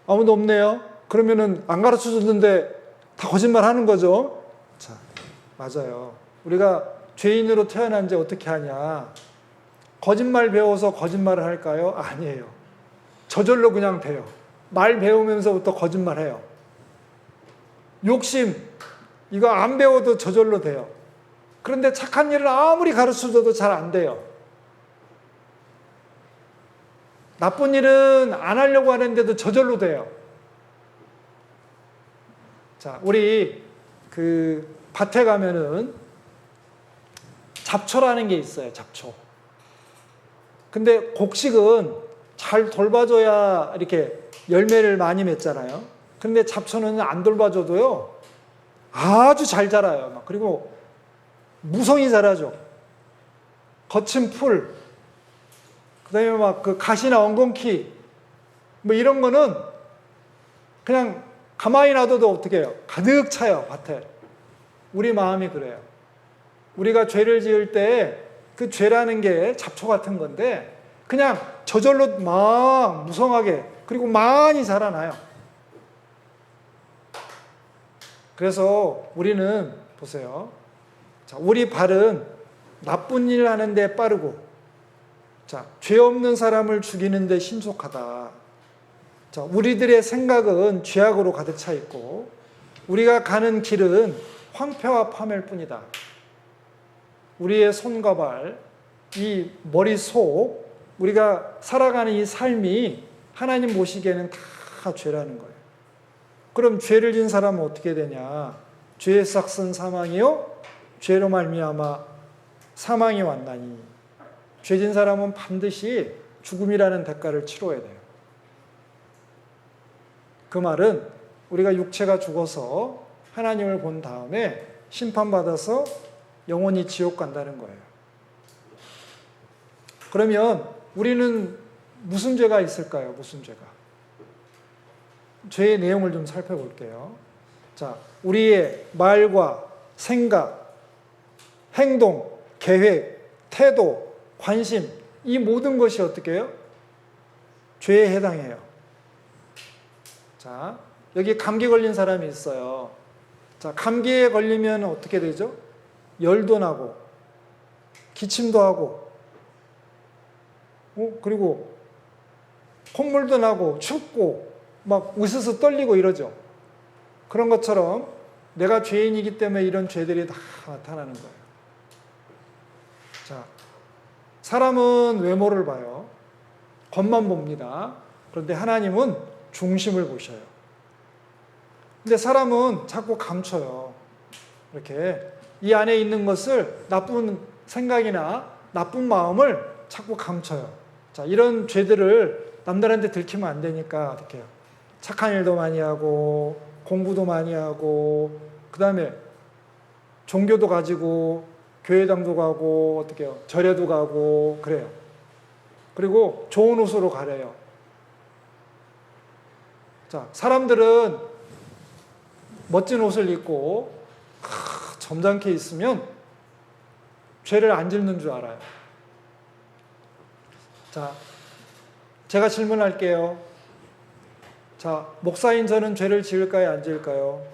S1: 아무도 없네요. 그러면은 안 가르쳐 줬는데 다 거짓말 하는 거죠. 자, 맞아요. 우리가 죄인으로 태어난 지 어떻게 하냐? 거짓말 배워서 거짓말을 할까요? 아니에요. 저절로 그냥 돼요. 말 배우면서부터 거짓말해요. 욕심 이거 안 배워도 저절로 돼요. 그런데 착한 일을 아무리 가르쳐줘도 잘 안 돼요. 나쁜 일은 안 하려고 하는데도 저절로 돼요. 자, 우리 그 밭에 가면은 잡초라는 게 있어요. 잡초. 근데 곡식은 잘 돌봐줘야 이렇게 열매를 많이 맺잖아요. 근데 잡초는 안 돌봐줘도요. 아주 잘 자라요. 그리고 무성히 자라죠. 거친 풀, 그 다음에 막 그 가시나 엉겅퀴, 뭐 이런 거는 그냥 가만히 놔둬도 어떻게 해요? 가득 차요, 밭에. 우리 마음이 그래요. 우리가 죄를 지을 때 그 죄라는 게 잡초 같은 건데 그냥 저절로 막 무성하게 그리고 많이 자라나요. 그래서 우리는 보세요. 자, 우리 발은 나쁜 일 하는데 빠르고, 자, 죄 없는 사람을 죽이는데 신속하다. 자, 우리들의 생각은 죄악으로 가득 차 있고, 우리가 가는 길은 황폐와 파멸뿐이다. 우리의 손과 발, 이 머릿속, 우리가 살아가는 이 삶이 하나님 보시기에는 다 죄라는 거예요. 그럼 죄를 지은 사람은 어떻게 되냐? 죄의 삭은 사망이요, 죄로 말미암아 사망이 왔나니. 죄 지은 사람은 반드시 죽음이라는 대가를 치러야 돼요. 그 말은 우리가 육체가 죽어서 하나님을 본 다음에 심판받아서 영원히 지옥 간다는 거예요. 그러면 우리는 무슨 죄가 있을까요? 무슨 죄가? 죄의 내용을 좀 살펴볼게요. 자, 우리의 말과 생각, 행동, 계획, 태도, 관심, 이 모든 것이 어떻게 해요? 죄에 해당해요. 자, 여기 감기 걸린 사람이 있어요. 자, 감기에 걸리면 어떻게 되죠? 열도 나고, 기침도 하고, 그리고 콧물도 나고, 춥고, 막 으스스 떨리고 이러죠. 그런 것처럼 내가 죄인이기 때문에 이런 죄들이 다 나타나는 거예요. 자, 사람은 외모를 봐요. 겉만 봅니다. 그런데 하나님은 중심을 보셔요. 근데 사람은 자꾸 감춰요. 이렇게 이 안에 있는 것을, 나쁜 생각이나 나쁜 마음을 자꾸 감춰요. 자, 이런 죄들을 남들한테 들키면 안 되니까 어떻게 해요? 착한 일도 많이 하고, 공부도 많이 하고, 그 다음에 종교도 가지고, 교회당도 가고, 어떻게 해요? 절에도 가고, 그래요. 그리고 좋은 옷으로 가려요. 자, 사람들은 멋진 옷을 입고 점잖게 있으면 죄를 안 짓는 줄 알아요. 자, 제가 질문할게요. 자, 목사인 저는 죄를 지을까요? 안 지을까요?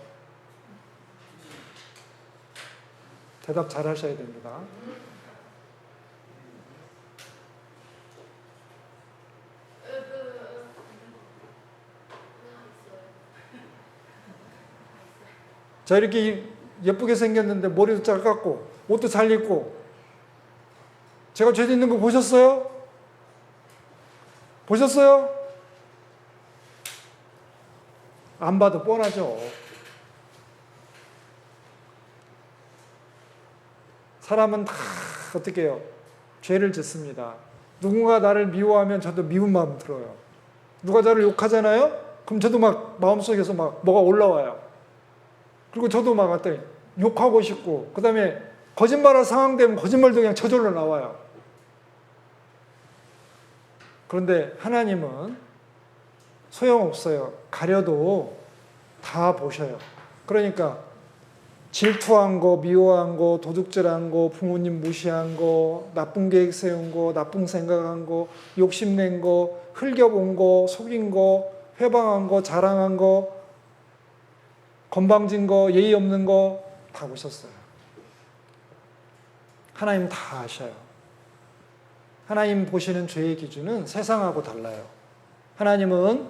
S1: 대답 잘 하셔야 됩니다. 자, 이렇게 예쁘게 생겼는데 머리도 잘 깎고 옷도 잘 입고 제가 죄 짓는 거 보셨어요? 보셨어요? 안 봐도 뻔하죠. 사람은 다 어떻게 해요? 죄를 짓습니다. 누군가 나를 미워하면 저도 미운 마음 들어요. 누가 저를 욕하잖아요? 그럼 저도 막 마음속에서 막 뭐가 올라와요. 그리고 저도 막 어떤 욕하고 싶고, 그 다음에 거짓말할 상황 되면 거짓말도 그냥 저절로 나와요. 그런데 하나님은 소용없어요. 가려도 다 보셔요. 그러니까 질투한 거, 미워한 거, 도둑질한 거, 부모님 무시한 거, 나쁜 계획 세운 거, 나쁜 생각한 거, 욕심낸 거, 흘겨본 거, 속인 거, 회방한 거, 자랑한 거, 건방진 거, 예의 없는 거 다 보셨어요. 하나님 다 아셔요. 하나님 보시는 죄의 기준은 세상하고 달라요. 하나님은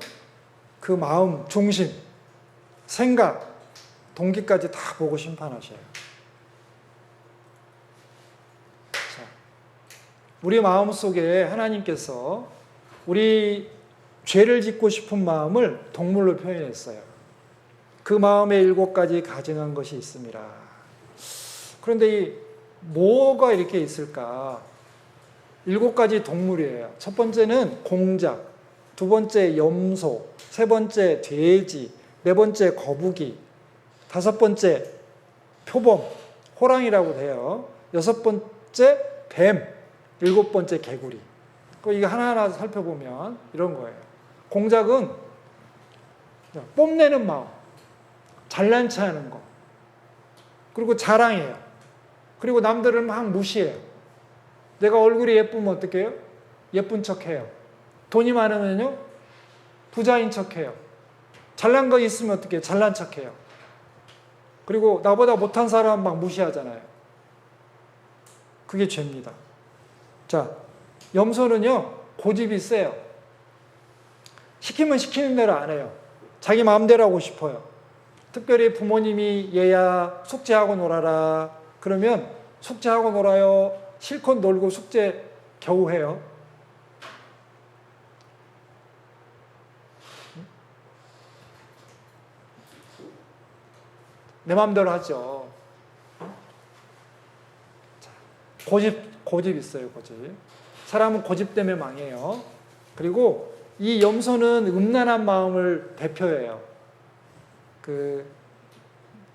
S1: 그 마음, 중심, 생각, 동기까지 다 보고 심판하셔요. 자, 우리 마음 속에 하나님께서 우리 죄를 짓고 싶은 마음을 동물로 표현했어요. 그 마음에 7가지 가증한 것이 있습니다. 그런데 뭐가 이렇게 있을까? 7가지 동물이에요. 첫 번째는 공작, 두 번째 염소, 세 번째 돼지, 네 번째 거북이, 다섯 번째 표범, 호랑이라고 돼요. 여섯 번째 뱀, 7번째 개구리. 이거 하나하나 살펴보면 이런 거예요. 공작은 뽐내는 마음, 잘난 체 하는 거, 그리고 자랑해요. 그리고 남들을 막 무시해요. 내가 얼굴이 예쁘면 어떻게 해요? 예쁜 척 해요. 돈이 많으면요? 부자인 척 해요. 잘난 거 있으면 어떻게 해요? 잘난 척 해요. 그리고 나보다 못한 사람 막 무시하잖아요. 그게 죄입니다. 자, 염소는요, 고집이 세요. 시키면 시키는 대로 안 해요. 자기 마음대로 하고 싶어요. 특별히 부모님이 얘야 숙제하고 놀아라 그러면 숙제하고 놀아요? 실컷 놀고 숙제 겨우 해요? 내 마음대로 하죠. 자, 고집 있어요, 고집. 사람은 고집 때문에 망해요. 그리고 이 염소는 음란한 마음을 대표해요.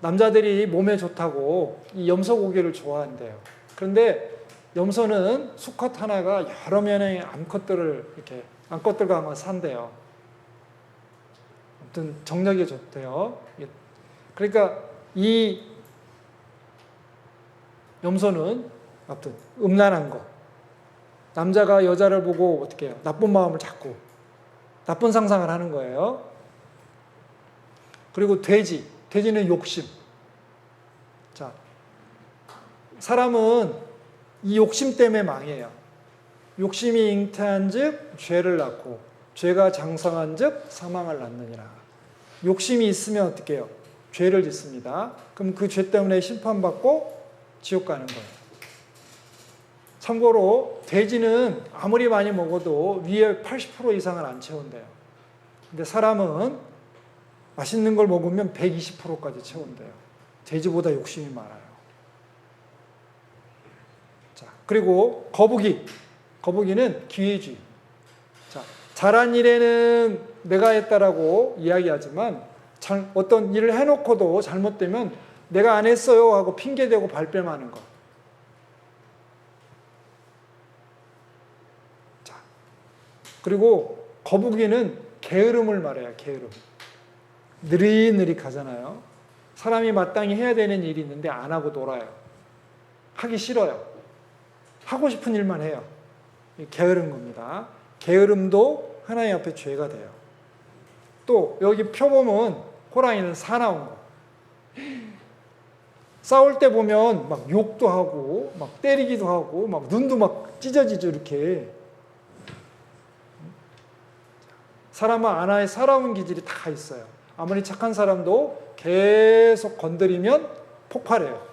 S1: 남자들이 몸에 좋다고 이 염소 고기를 좋아한대요. 그런데 염소는 수컷 하나가 여러 명의 암컷들과 아마 산대요. 아무튼 정력이 좋대요. 그러니까 이 염소는 아무튼 음란한 거. 남자가 여자를 보고 어떻게 해요? 나쁜 마음을 잡고 나쁜 상상을 하는 거예요. 그리고 돼지는 욕심. 자, 사람은 이 욕심 때문에 망해요. 욕심이 잉태한즉 죄를 낳고 죄가 장성한즉 사망을 낳느니라. 욕심이 있으면 어떻게 해요? 죄를 짓습니다. 그럼 그 죄 때문에 심판받고 지옥 가는 거예요. 참고로 돼지는 아무리 많이 먹어도 위에 80% 이상을 안 채운대요. 근데 사람은 맛있는 걸 먹으면 120%까지 채운대요. 돼지보다 욕심이 많아요. 자, 그리고 거북이는 기회주의. 자, 잘한 일에는 내가 했다라고 이야기하지만 어떤 일을 해놓고도 잘못되면 내가 안 했어요 하고 핑계대고 발뺌하는 거. 자, 그리고 거북이는 게으름을 말해요. 게으름. 느릿느릿 가잖아요. 사람이 마땅히 해야 되는 일이 있는데 안 하고 놀아요. 하기 싫어요. 하고 싶은 일만 해요. 게으른 겁니다. 게으름도 하나님 앞에 죄가 돼요. 또 여기 표 보면 호랑이는 사나운 거. 싸울 때 보면 막 욕도 하고 막 때리기도 하고 막 눈도 막 찢어지죠 이렇게. 사람은 하나의 살아온 기질이 다 있어요. 아무리 착한 사람도 계속 건드리면 폭발해요.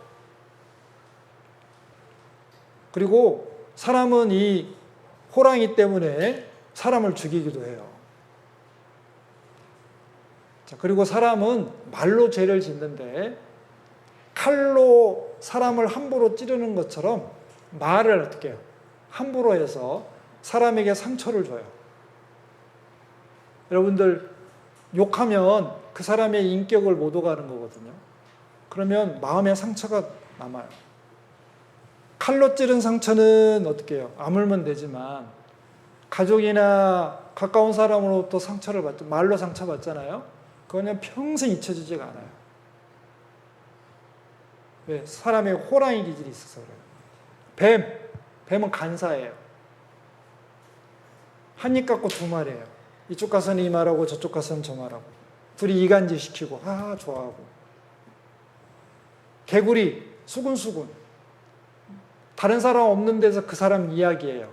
S1: 그리고 사람은 이 호랑이 때문에 사람을 죽이기도 해요. 자, 그리고 사람은 말로 죄를 짓는데 칼로 사람을 함부로 찌르는 것처럼 말을 어떻게 해요? 함부로 해서 사람에게 상처를 줘요. 여러분들 욕하면 그 사람의 인격을 못 오가는 거거든요. 그러면 마음에 상처가 남아요. 칼로 찌른 상처는 어떻게 해요? 아물면 되지만 가족이나 가까운 사람으로부터 상처를 받죠. 말로 상처받잖아요. 그거는 평생 잊혀지지가 않아요. 왜? 사람의 호랑이 기질이 있어서 그래요. 뱀은 간사해요. 한 입 갖고 두 말이에요. 이쪽 가서는 이 말하고 저쪽 가서는 저 말하고 둘이 이간질 시키고 좋아하고. 개구리 수군수군. 다른 사람 없는 데서 그 사람 이야기해요.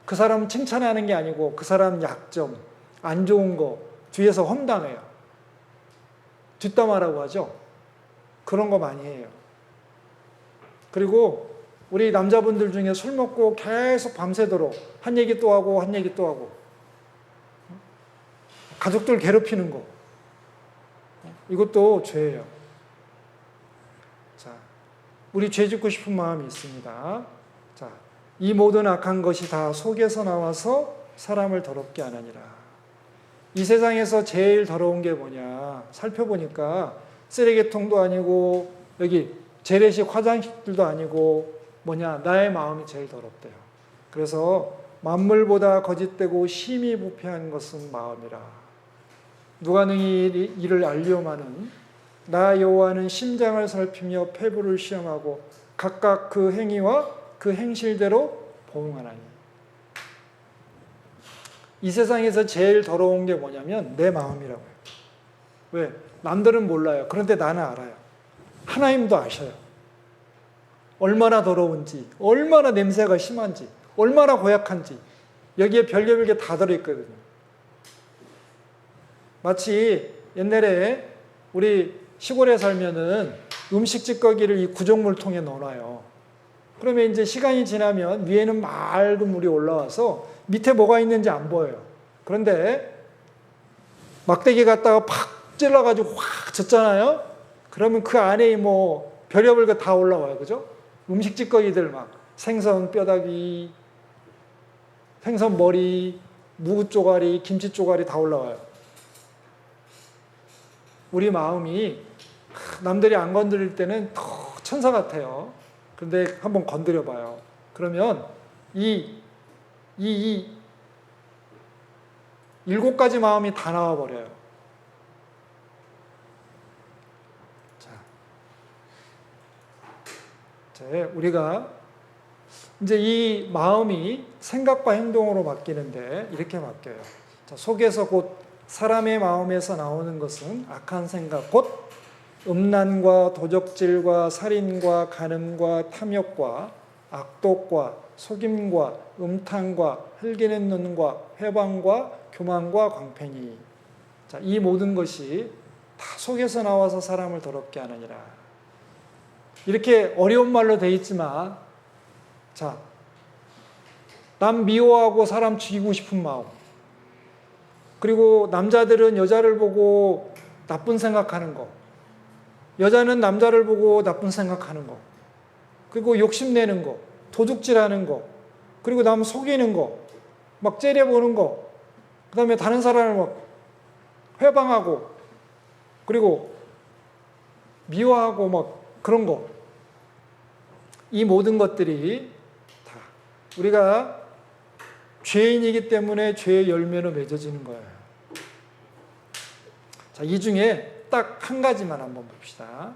S1: 그 사람 칭찬하는 게 아니고 그 사람 약점, 안 좋은 거 뒤에서 험담해요. 뒷담화라고 하죠. 그런 거 많이 해요. 그리고 우리 남자분들 중에 술 먹고 계속 밤새도록 한 얘기 또 하고 한 얘기 또 하고 가족들 괴롭히는 거 이것도 죄예요. 자, 우리 죄 짓고 싶은 마음이 있습니다. 자, 이 모든 악한 것이 다 속에서 나와서 사람을 더럽게 하느니라. 이 세상에서 제일 더러운 게 뭐냐 살펴보니까 쓰레기통도 아니고 여기 재래식 화장실들도 아니고 뭐냐 나의 마음이 제일 더럽대요. 그래서 만물보다 거짓되고 심히 부패한 것은 마음이라. 누가 능히 이를 알려마는 나 여호와는 심장을 살피며 폐부를 시험하고 각각 그 행위와 그 행실대로 보응하나니. 이 세상에서 제일 더러운 게 뭐냐면 내 마음이라고요. 왜? 남들은 몰라요. 그런데 나는 알아요. 하나님도 아셔요. 얼마나 더러운지, 얼마나 냄새가 심한지, 얼마나 고약한지 여기에 별개별 게 다 들어있거든요. 마치 옛날에 우리 시골에 살면은 음식 찌꺼기를 이 구정물통에 넣어놔요. 그러면 이제 시간이 지나면 위에는 맑은 물이 올라와서 밑에 뭐가 있는지 안 보여요. 그런데 막대기 갖다가 팍 찔러가지고 확 젖잖아요. 그러면 그 안에 뭐 별의별 거 다 올라와요. 그죠? 음식 찌꺼기들 막 생선 뼈다귀, 생선 머리, 무 쪼가리, 김치 쪼가리 다 올라와요. 우리 마음이 남들이 안 건드릴 때는 더 천사 같아요. 근데 한번 건드려 봐요. 그러면 이 7가지 마음이 다 나와 버려요. 자, 우리가 이제 이 마음이 생각과 행동으로 바뀌는데 이렇게 바뀌어요. 자, 속에서 곧 사람의 마음에서 나오는 것은 악한 생각, 곧 음란과 도적질과 살인과 간음과 탐욕과 악독과 속임과 음탕과 흘기는 눈과 회방과 교만과 광팽이. 자, 이 모든 것이 다 속에서 나와서 사람을 더럽게 하느니라. 이렇게 어려운 말로 돼 있지만, 자, 남 미워하고 사람 죽이고 싶은 마음, 그리고 남자들은 여자를 보고 나쁜 생각하는 거, 여자는 남자를 보고 나쁜 생각하는 거, 그리고 욕심내는 거, 도둑질하는 거, 그리고 남 속이는 거, 막 째려보는 거, 그 다음에 다른 사람을 막 회방하고, 그리고 미워하고 막 그런 거. 이 모든 것들이 다 우리가 죄인이기 때문에 죄의 열매로 맺어지는 거예요. 자, 이 중에 딱 한 가지만 한번 봅시다.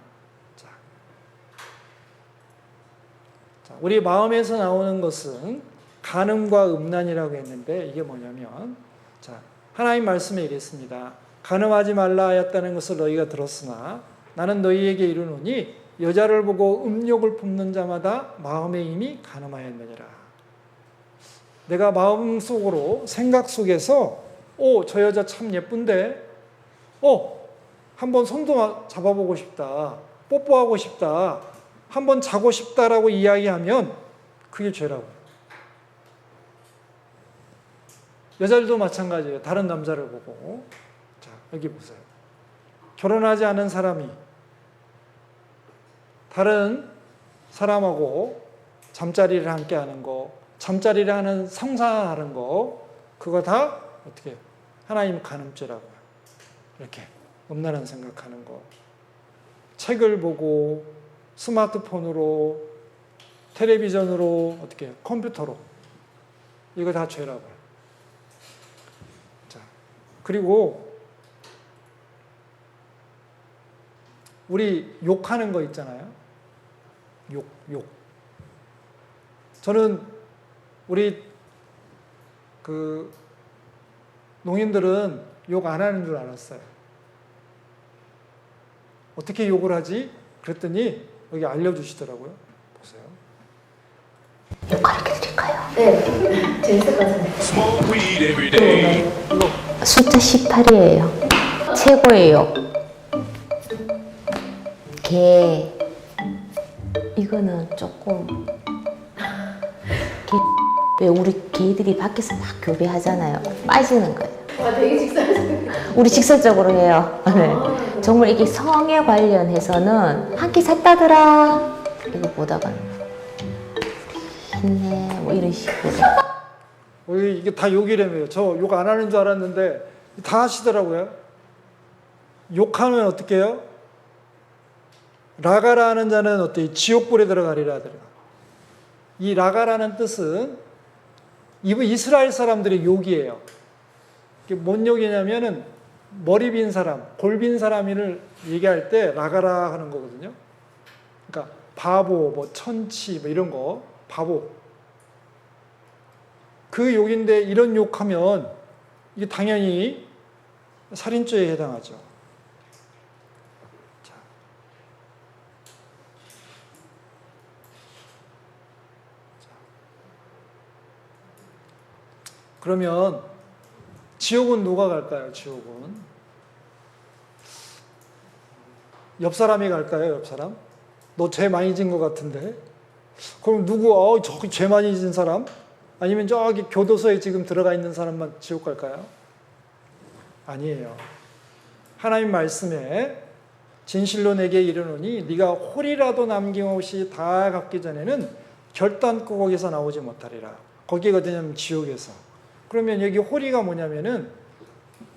S1: 자, 우리 마음에서 나오는 것은 간음과 음란이라고 했는데 이게 뭐냐면, 자, 하나님 말씀에 이랬습니다. 간음하지 말라 하였다는 것을 너희가 들었으나 나는 너희에게 이르노니 여자를 보고 음욕을 품는 자마다 마음에 이미 간음하였느니라. 내가 마음속으로 생각 속에서 저 여자 참 예쁜데 한번 손도 잡아보고 싶다, 뽀뽀하고 싶다, 한번 자고 싶다라고 이야기하면 그게 죄라고. 여자들도 마찬가지예요. 다른 남자를 보고. 자, 여기 보세요. 결혼하지 않은 사람이 다른 사람하고 잠자리를 함께 하는 거, 잠자리를 하는 성사하는 거, 그거 다 어떻게 해요? 하나님 간음죄라고요. 이렇게 음란한 생각하는 거. 책을 보고 스마트폰으로, 텔레비전으로, 어떻게 해요? 컴퓨터로. 이거 다 죄라고요. 자, 그리고 우리 욕하는 거 있잖아요. 욕. 저는 우리 농인들은 욕 안 하는 줄 알았어요. 어떻게 욕을 하지? 그랬더니 여기 알려주시더라고요. 보세요.
S6: 욕 가르쳐 드릴까요?
S7: 네, 재밌을 것 같은데.
S6: 숫자 18이에요. 최고의 욕. 개. 이거는 조금 왜 우리 개들이 밖에서 막 교배하잖아요. 빠지는 거예요.
S7: 와, 되게 직설적이다.
S6: 우리 직설적으로 해요. 네. 정말 이게 성에 관련해서는 한 끼 샀다더라 이거 보다가는 힘내 뭐 이런 식으로.
S1: 이게 다 욕이라며요. 저 욕 안 하는 줄 알았는데 다 하시더라고요. 욕하면 어떻게 해요? 라가라 하는 자는 어때요? 지옥불에 들어가리라 하더라. 이 라가라는 뜻은 이스라엘 사람들의 욕이에요. 이게 뭔 욕이냐면은 머리 빈 사람, 골 빈 사람을 얘기할 때 라가라 하는 거거든요. 그러니까 바보, 뭐 천치, 뭐 이런 거, 바보. 그 욕인데 이런 욕하면 이게 당연히 살인죄에 해당하죠. 자. 그러면 지옥은 누가 갈까요? 지옥은 옆 사람이 갈까요? 옆 사람? 너 죄 많이 진 것 같은데 그럼 누구, 저기 죄 많이 진 사람? 아니면 저기 교도소에 지금 들어가 있는 사람만 지옥 갈까요? 아니에요. 하나님 말씀에 진실로 내게 이르노니 네가 홀이라도 남김없이 다 갚기 전에는 결단코 거기서 나오지 못하리라. 거기가 어디냐면 지옥에서. 그러면 여기 홀이가 뭐냐면은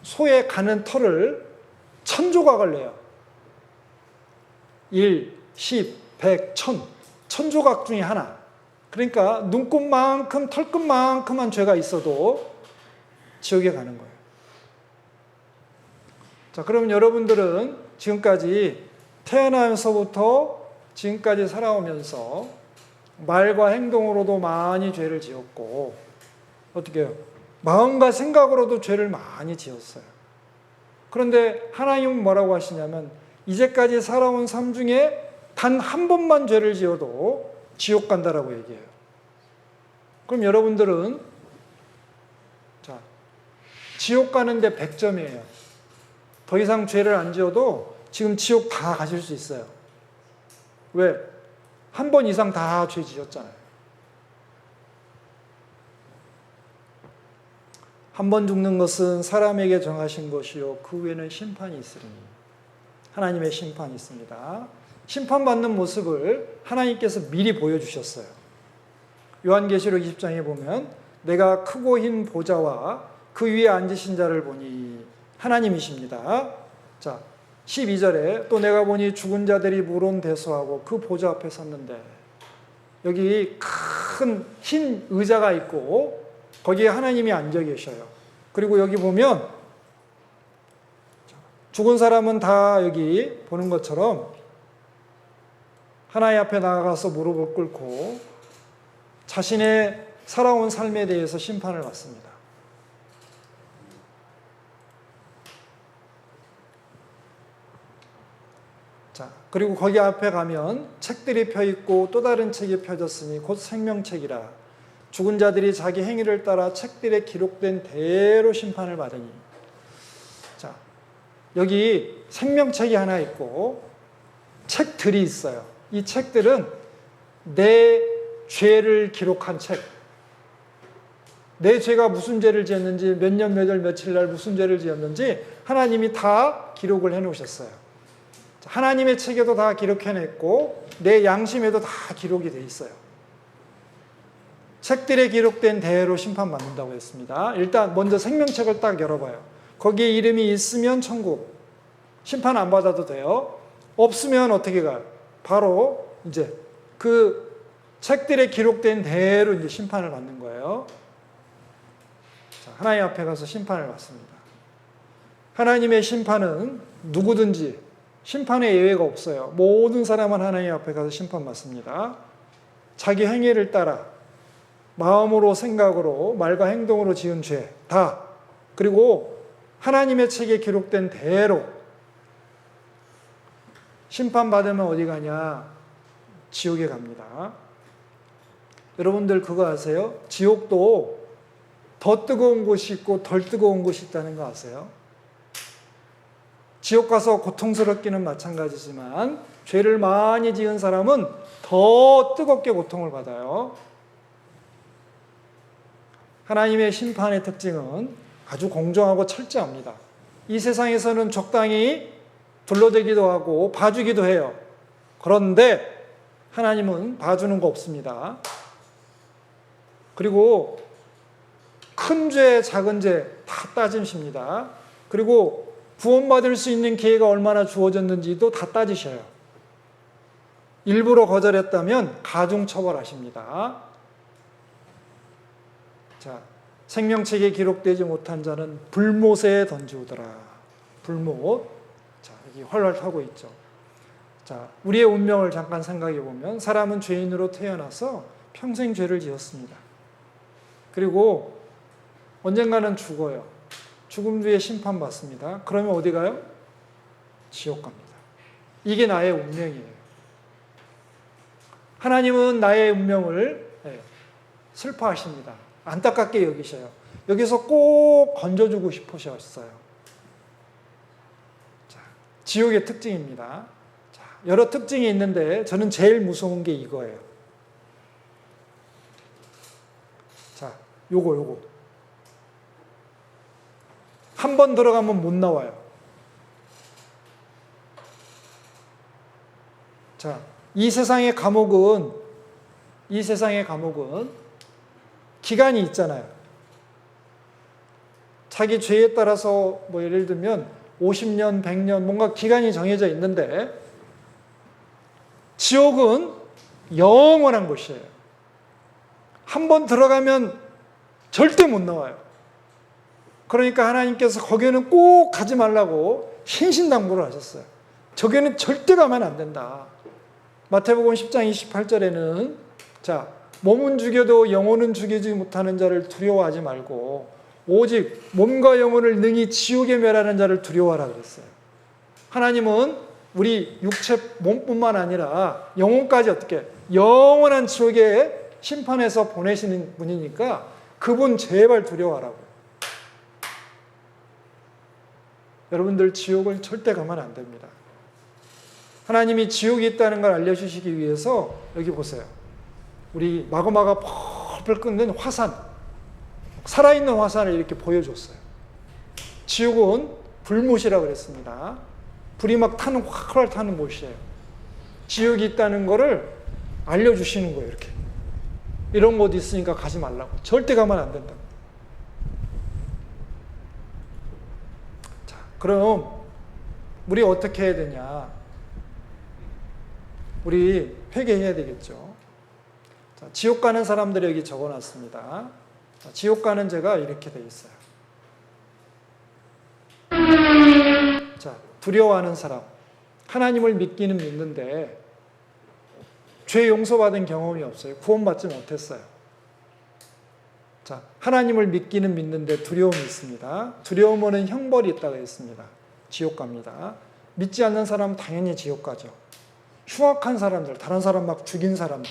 S1: 소에 가는 털을 1000조각을 내요. 1, 10, 100, 1000. 1000조각 중에 하나. 그러니까 눈곱만큼 털끝만큼만 죄가 있어도 지옥에 가는 거예요. 자, 그럼 여러분들은 지금까지 태어나면서부터 지금까지 살아오면서 말과 행동으로도 많이 죄를 지었고, 어떻게 해요? 마음과 생각으로도 죄를 많이 지었어요. 그런데 하나님은 뭐라고 하시냐면 이제까지 살아온 삶 중에 단 한 번만 죄를 지어도 지옥 간다라고 얘기해요. 그럼 여러분들은 자, 지옥 가는데 100점이에요. 더 이상 죄를 안 지어도 지금 지옥 다 가실 수 있어요. 왜? 한 번 이상 다 죄 지었잖아요. 한 번 죽는 것은 사람에게 정하신 것이요 그 후에는 심판이 있으리니. 하나님의 심판이 있습니다. 심판받는 모습을 하나님께서 미리 보여주셨어요. 요한계시록 20장에 보면 내가 크고 흰 보좌와 그 위에 앉으신 자를 보니 하나님이십니다. 자, 12절에 또 내가 보니 죽은 자들이 물온대소하고 그 보좌 앞에 섰는데, 여기 큰 흰 의자가 있고 거기에 하나님이 앉아 계셔요. 그리고 여기 보면 죽은 사람은 다 여기 보는 것처럼 하나님 앞에 나아가서 무릎을 꿇고 자신의 살아온 삶에 대해서 심판을 받습니다. 자, 그리고 거기 앞에 가면 책들이 펴 있고 또 다른 책이 펴졌으니 곧 생명책이라. 죽은 자들이 자기 행위를 따라 책들에 기록된 대로 심판을 받으니. 자, 여기 생명책이 하나 있고 책들이 있어요. 이 책들은 내 죄를 기록한 책. 내 죄가 무슨 죄를 지었는지, 몇 년, 몇 월, 며칠 날 무슨 죄를 지었는지 하나님이 다 기록을 해 놓으셨어요. 하나님의 책에도 다 기록해냈고 내 양심에도 다 기록이 돼 있어요. 책들에 기록된 대로 심판받는다고 했습니다. 일단 먼저 생명책을 딱 열어봐요. 거기에 이름이 있으면 천국, 심판 안 받아도 돼요. 없으면 어떻게 가요? 바로 이제 그 책들에 기록된 대로 이제 심판을 받는 거예요. 자, 하나님 앞에 가서 심판을 받습니다. 하나님의 심판은 누구든지 심판의 예외가 없어요. 모든 사람은 하나님 앞에 가서 심판받습니다. 자기 행위를 따라 마음으로, 생각으로, 말과 행동으로 지은 죄 다, 그리고 하나님의 책에 기록된 대로 심판받으면 어디 가냐? 지옥에 갑니다. 여러분들 그거 아세요? 지옥도 더 뜨거운 곳이 있고 덜 뜨거운 곳이 있다는 거 아세요? 지옥 가서 고통스럽기는 마찬가지지만 죄를 많이 지은 사람은 더 뜨겁게 고통을 받아요. 하나님의 심판의 특징은 아주 공정하고 철저합니다. 이 세상에서는 적당히 둘러대기도 하고 봐주기도 해요. 그런데 하나님은 봐주는 거 없습니다. 그리고 큰 죄, 작은 죄 다 따지십니다. 그리고 구원받을 수 있는 기회가 얼마나 주어졌는지도 다 따지셔요. 일부러 거절했다면 가중처벌하십니다. 자, 생명책에 기록되지 못한 자는 불못에 던지우더라. 불못. 자, 여기 활활 타고 있죠. 자, 우리의 운명을 잠깐 생각해 보면 사람은 죄인으로 태어나서 평생 죄를 지었습니다. 그리고 언젠가는 죽어요. 죽음 뒤에 심판받습니다. 그러면 어디 가요? 지옥 갑니다. 이게 나의 운명이에요. 하나님은 나의 운명을 슬퍼하십니다. 안타깝게 여기셔요. 여기서 꼭 건져주고 싶으셨어요. 자, 지옥의 특징입니다. 자, 여러 특징이 있는데 저는 제일 무서운 게 이거예요. 요거. 한 번 들어가면 못 나와요. 자, 이 세상의 감옥은 기간이 있잖아요. 자기 죄에 따라서 뭐 예를 들면 50년, 100년 뭔가 기간이 정해져 있는데 지옥은 영원한 곳이에요. 한 번 들어가면 절대 못 나와요. 그러니까 하나님께서 거기는 꼭 가지 말라고 신신당부를 하셨어요. 저기는 절대 가면 안 된다. 마태복음 10장 28절에는 자, 몸은 죽여도 영혼은 죽이지 못하는 자를 두려워하지 말고 오직 몸과 영혼을 능히 지옥에 멸하는 자를 두려워하라 그랬어요. 하나님은 우리 육체 몸뿐만 아니라 영혼까지 어떻게 영원한 지옥에 심판해서 보내시는 분이니까 그분 제발 두려워하라고. 여러분들 지옥을 절대 가면 안 됩니다. 하나님이 지옥이 있다는 걸 알려주시기 위해서 여기 보세요. 우리 마구마가 펄펄 끓는 화산, 살아있는 화산을 이렇게 보여줬어요. 지옥은 불못이라고 그랬습니다. 불이 막 타는, 활활 타는 못이에요. 지옥이 있다는 거를 알려주시는 거예요. 이렇게. 이런 곳 있으니까 가지 말라고. 절대 가면 안 된다고. 자, 그럼 우리 어떻게 해야 되냐? 우리 회개해야 되겠죠. 자, 지옥 가는 사람들이 여기 적어놨습니다. 자, 지옥 가는 죄가 이렇게 돼 있어요. 자, 두려워하는 사람. 하나님을 믿기는 믿는데 죄 용서받은 경험이 없어요. 구원받지 못했어요. 자, 하나님을 믿기는 믿는데 두려움이 있습니다. 두려움은 형벌이 있다고 했습니다. 지옥 갑니다. 믿지 않는 사람은 당연히 지옥 가죠. 흉악한 사람들, 다른 사람 막 죽인 사람들,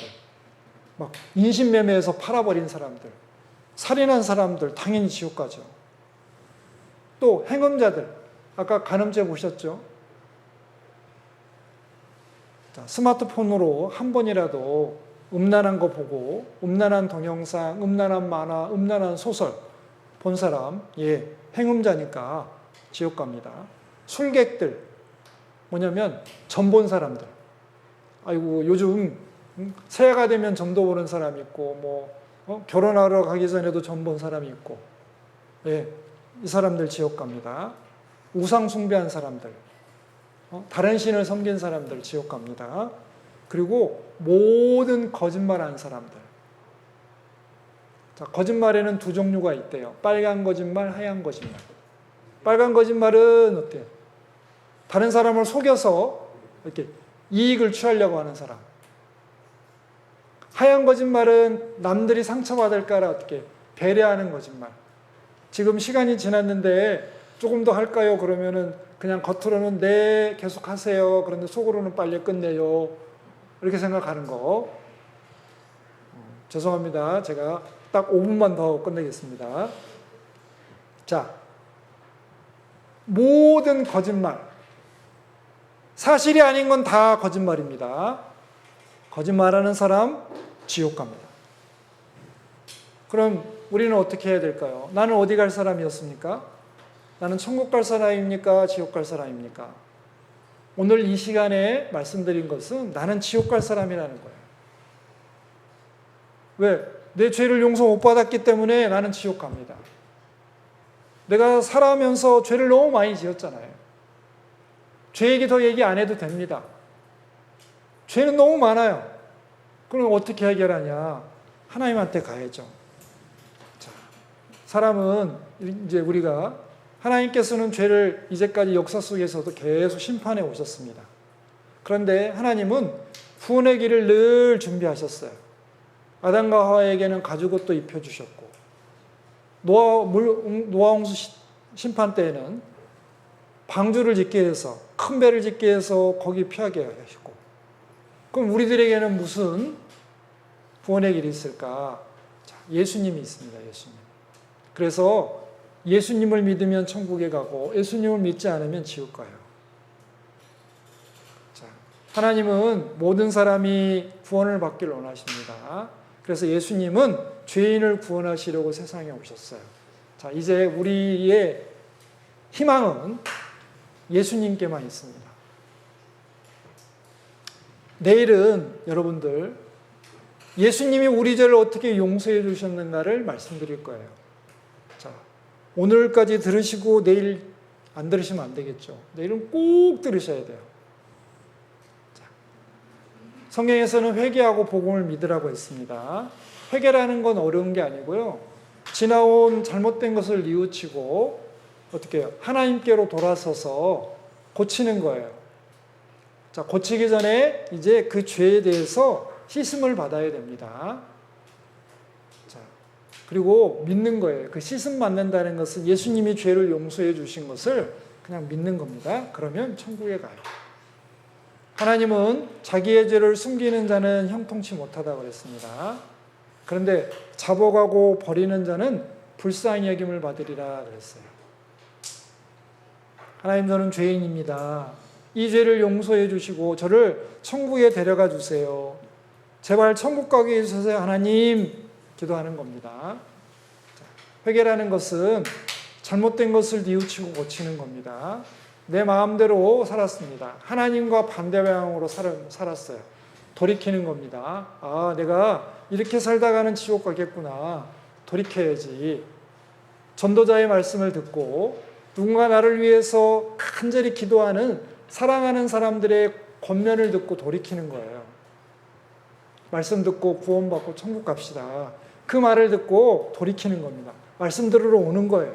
S1: 막 인신매매해서 팔아버린 사람들, 살인한 사람들 당연히 지옥 가죠. 또 행음자들, 아까 간음죄 보셨죠? 자, 스마트폰으로 한 번이라도 음란한 거 보고 음란한 동영상, 음란한 만화, 음란한 소설 본 사람, 예, 행음자니까 지옥 갑니다. 술객들, 뭐냐면 점 본 사람들. 아이고 요즘 새해가 되면 점도 보는 사람이 있고 결혼하러 가기 전에도 점 본 사람이 있고, 예, 이 사람들 지옥 갑니다. 우상 숭배한 사람들, 다른 신을 섬긴 사람들 지옥 갑니다. 그리고 모든 거짓말하는 사람들. 자, 거짓말에는 두 종류가 있대요. 빨간 거짓말, 하얀 거짓말. 빨간 거짓말은 어때요? 다른 사람을 속여서 이렇게 이익을 취하려고 하는 사람. 하얀 거짓말은 남들이 상처받을까라 어떻게 배려하는 거짓말. 지금 시간이 지났는데 조금 더 할까요? 그러면은 그냥 겉으로는 네, 계속 하세요. 그런데 속으로는 빨리 끝내요. 이렇게 생각하는 거. 죄송합니다. 제가 딱 5분만 더 끝내겠습니다. 자, 모든 거짓말. 사실이 아닌 건 다 거짓말입니다. 거짓말하는 사람 지옥 갑니다. 그럼 우리는 어떻게 해야 될까요? 나는 어디 갈 사람이었습니까? 나는 천국 갈 사람입니까? 지옥 갈 사람입니까? 오늘 이 시간에 말씀드린 것은 나는 지옥 갈 사람이라는 거예요. 왜? 내 죄를 용서 못 받았기 때문에 나는 지옥 갑니다. 내가 살아가면서 죄를 너무 많이 지었잖아요. 죄 얘기 더 얘기 안 해도 됩니다. 죄는 너무 많아요. 그럼 어떻게 해결하냐? 하나님한테 가야죠. 자, 사람은 이제 우리가 하나님께서는 죄를 이제까지 역사 속에서도 계속 심판해 오셨습니다. 그런데 하나님은 구원의 길을 늘 준비하셨어요. 아담과 하와에게는 가죽옷도 입혀주셨고 노아 홍수 심판 때에는 방주를 짓게 해서 큰 배를 짓게 해서 거기 피하게 하시고, 그럼 우리들에게는 무슨 구원의 길이 있을까? 자, 예수님이 있습니다. 예수님. 그래서 예수님을 믿으면 천국에 가고 예수님을 믿지 않으면 지옥 가요. 자, 하나님은 모든 사람이 구원을 받기를 원하십니다. 그래서 예수님은 죄인을 구원하시려고 세상에 오셨어요. 자, 이제 우리의 희망은 예수님께만 있습니다. 내일은 여러분들 예수님이 우리 죄를 어떻게 용서해 주셨는가를 말씀드릴 거예요. 자, 오늘까지 들으시고 내일 안 들으시면 안 되겠죠. 내일은 꼭 들으셔야 돼요. 자, 성경에서는 회개하고 복음을 믿으라고 했습니다. 회개라는 건 어려운 게 아니고요. 지나온 잘못된 것을 뉘우치고 어떻게 해요? 하나님께로 돌아서서 고치는 거예요. 자, 고치기 전에 이제 그 죄에 대해서 씻음을 받아야 됩니다. 자, 그리고 믿는 거예요. 그 씻음 받는다는 것은 예수님이 죄를 용서해 주신 것을 그냥 믿는 겁니다. 그러면 천국에 가요. 하나님은 자기의 죄를 숨기는 자는 형통치 못하다고 그랬습니다. 그런데 자복하고 버리는 자는 불쌍히 여김을 받으리라 그랬어요. 하나님, 저는 죄인입니다. 이 죄를 용서해 주시고 저를 천국에 데려가 주세요. 제발 천국 가게 해주세요. 하나님, 기도하는 겁니다. 회개라는 것은 잘못된 것을 뉘우치고 고치는 겁니다. 내 마음대로 살았습니다. 하나님과 반대 방향으로 살았어요. 돌이키는 겁니다. 아, 내가 이렇게 살다가는 지옥 가겠구나. 돌이켜야지. 전도자의 말씀을 듣고 누군가 나를 위해서 간절히 기도하는 사랑하는 사람들의 권면을 듣고 돌이키는 거예요. 말씀 듣고 구원받고 천국 갑시다. 그 말을 듣고 돌이키는 겁니다. 말씀 들으러 오는 거예요.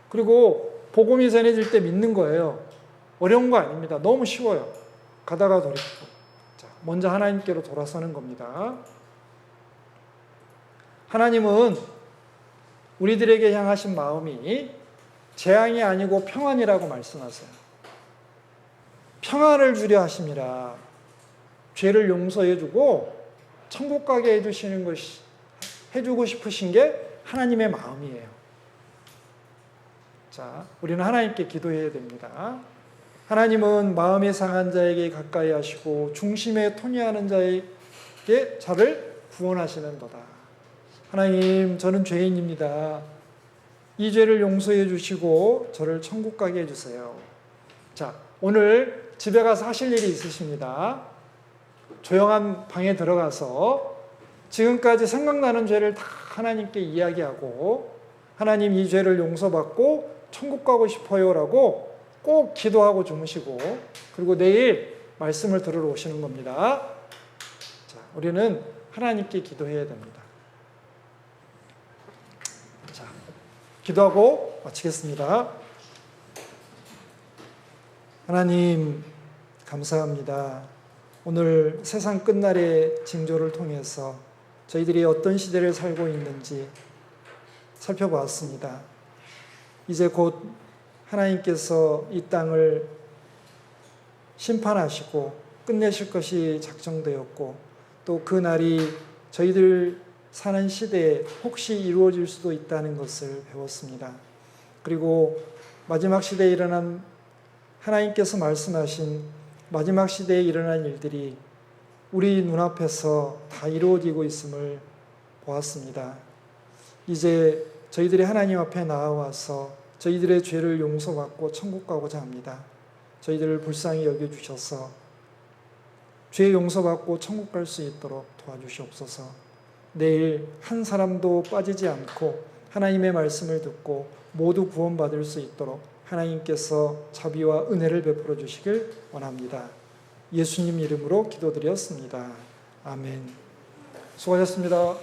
S1: 그리고 복음이 전해질 때 믿는 거예요. 어려운 거 아닙니다. 너무 쉬워요. 가다가 돌이키고. 자, 먼저 하나님께로 돌아서는 겁니다. 하나님은 우리들에게 향하신 마음이 재앙이 아니고 평안이라고 말씀하세요. 평안을 주려 하심이라. 죄를 용서해주고 천국 가게 해주시는 것이, 해주고 싶으신 게 하나님의 마음이에요. 자, 우리는 하나님께 기도해야 됩니다. 하나님은 마음이 상한 자에게 가까이 하시고 중심에 토니하는 자에게 자를 구원하시는도다. 하나님, 저는 죄인입니다. 이 죄를 용서해 주시고 저를 천국 가게 해주세요. 자, 오늘 집에 가서 하실 일이 있으십니다. 조용한 방에 들어가서 지금까지 생각나는 죄를 다 하나님께 이야기하고, 하나님, 이 죄를 용서받고 천국 가고 싶어요라고 꼭 기도하고 주무시고, 그리고 내일 말씀을 들으러 오시는 겁니다. 자, 우리는 하나님께 기도해야 됩니다. 자, 기도하고 마치겠습니다. 하나님, 감사합니다. 오늘 세상 끝날의 징조를 통해서 저희들이 어떤 시대를 살고 있는지 살펴보았습니다. 이제 곧 하나님께서 이 땅을 심판하시고 끝내실 것이 작정되었고, 또 그 날이 저희들 사는 시대에 혹시 이루어질 수도 있다는 것을 배웠습니다. 그리고 마지막 시대에 일어난, 하나님께서 말씀하신 마지막 시대에 일어난 일들이 우리 눈앞에서 다 이루어지고 있음을 보았습니다. 이제 저희들이 하나님 앞에 나아와서 저희들의 죄를 용서받고 천국 가고자 합니다. 저희들을 불쌍히 여겨주셔서 죄 용서받고 천국 갈 수 있도록 도와주시옵소서. 내일 한 사람도 빠지지 않고 하나님의 말씀을 듣고 모두 구원받을 수 있도록 하나님께서 자비와 은혜를 베풀어 주시길 원합니다. 예수님 이름으로 기도드렸습니다. 아멘. 수고하셨습니다.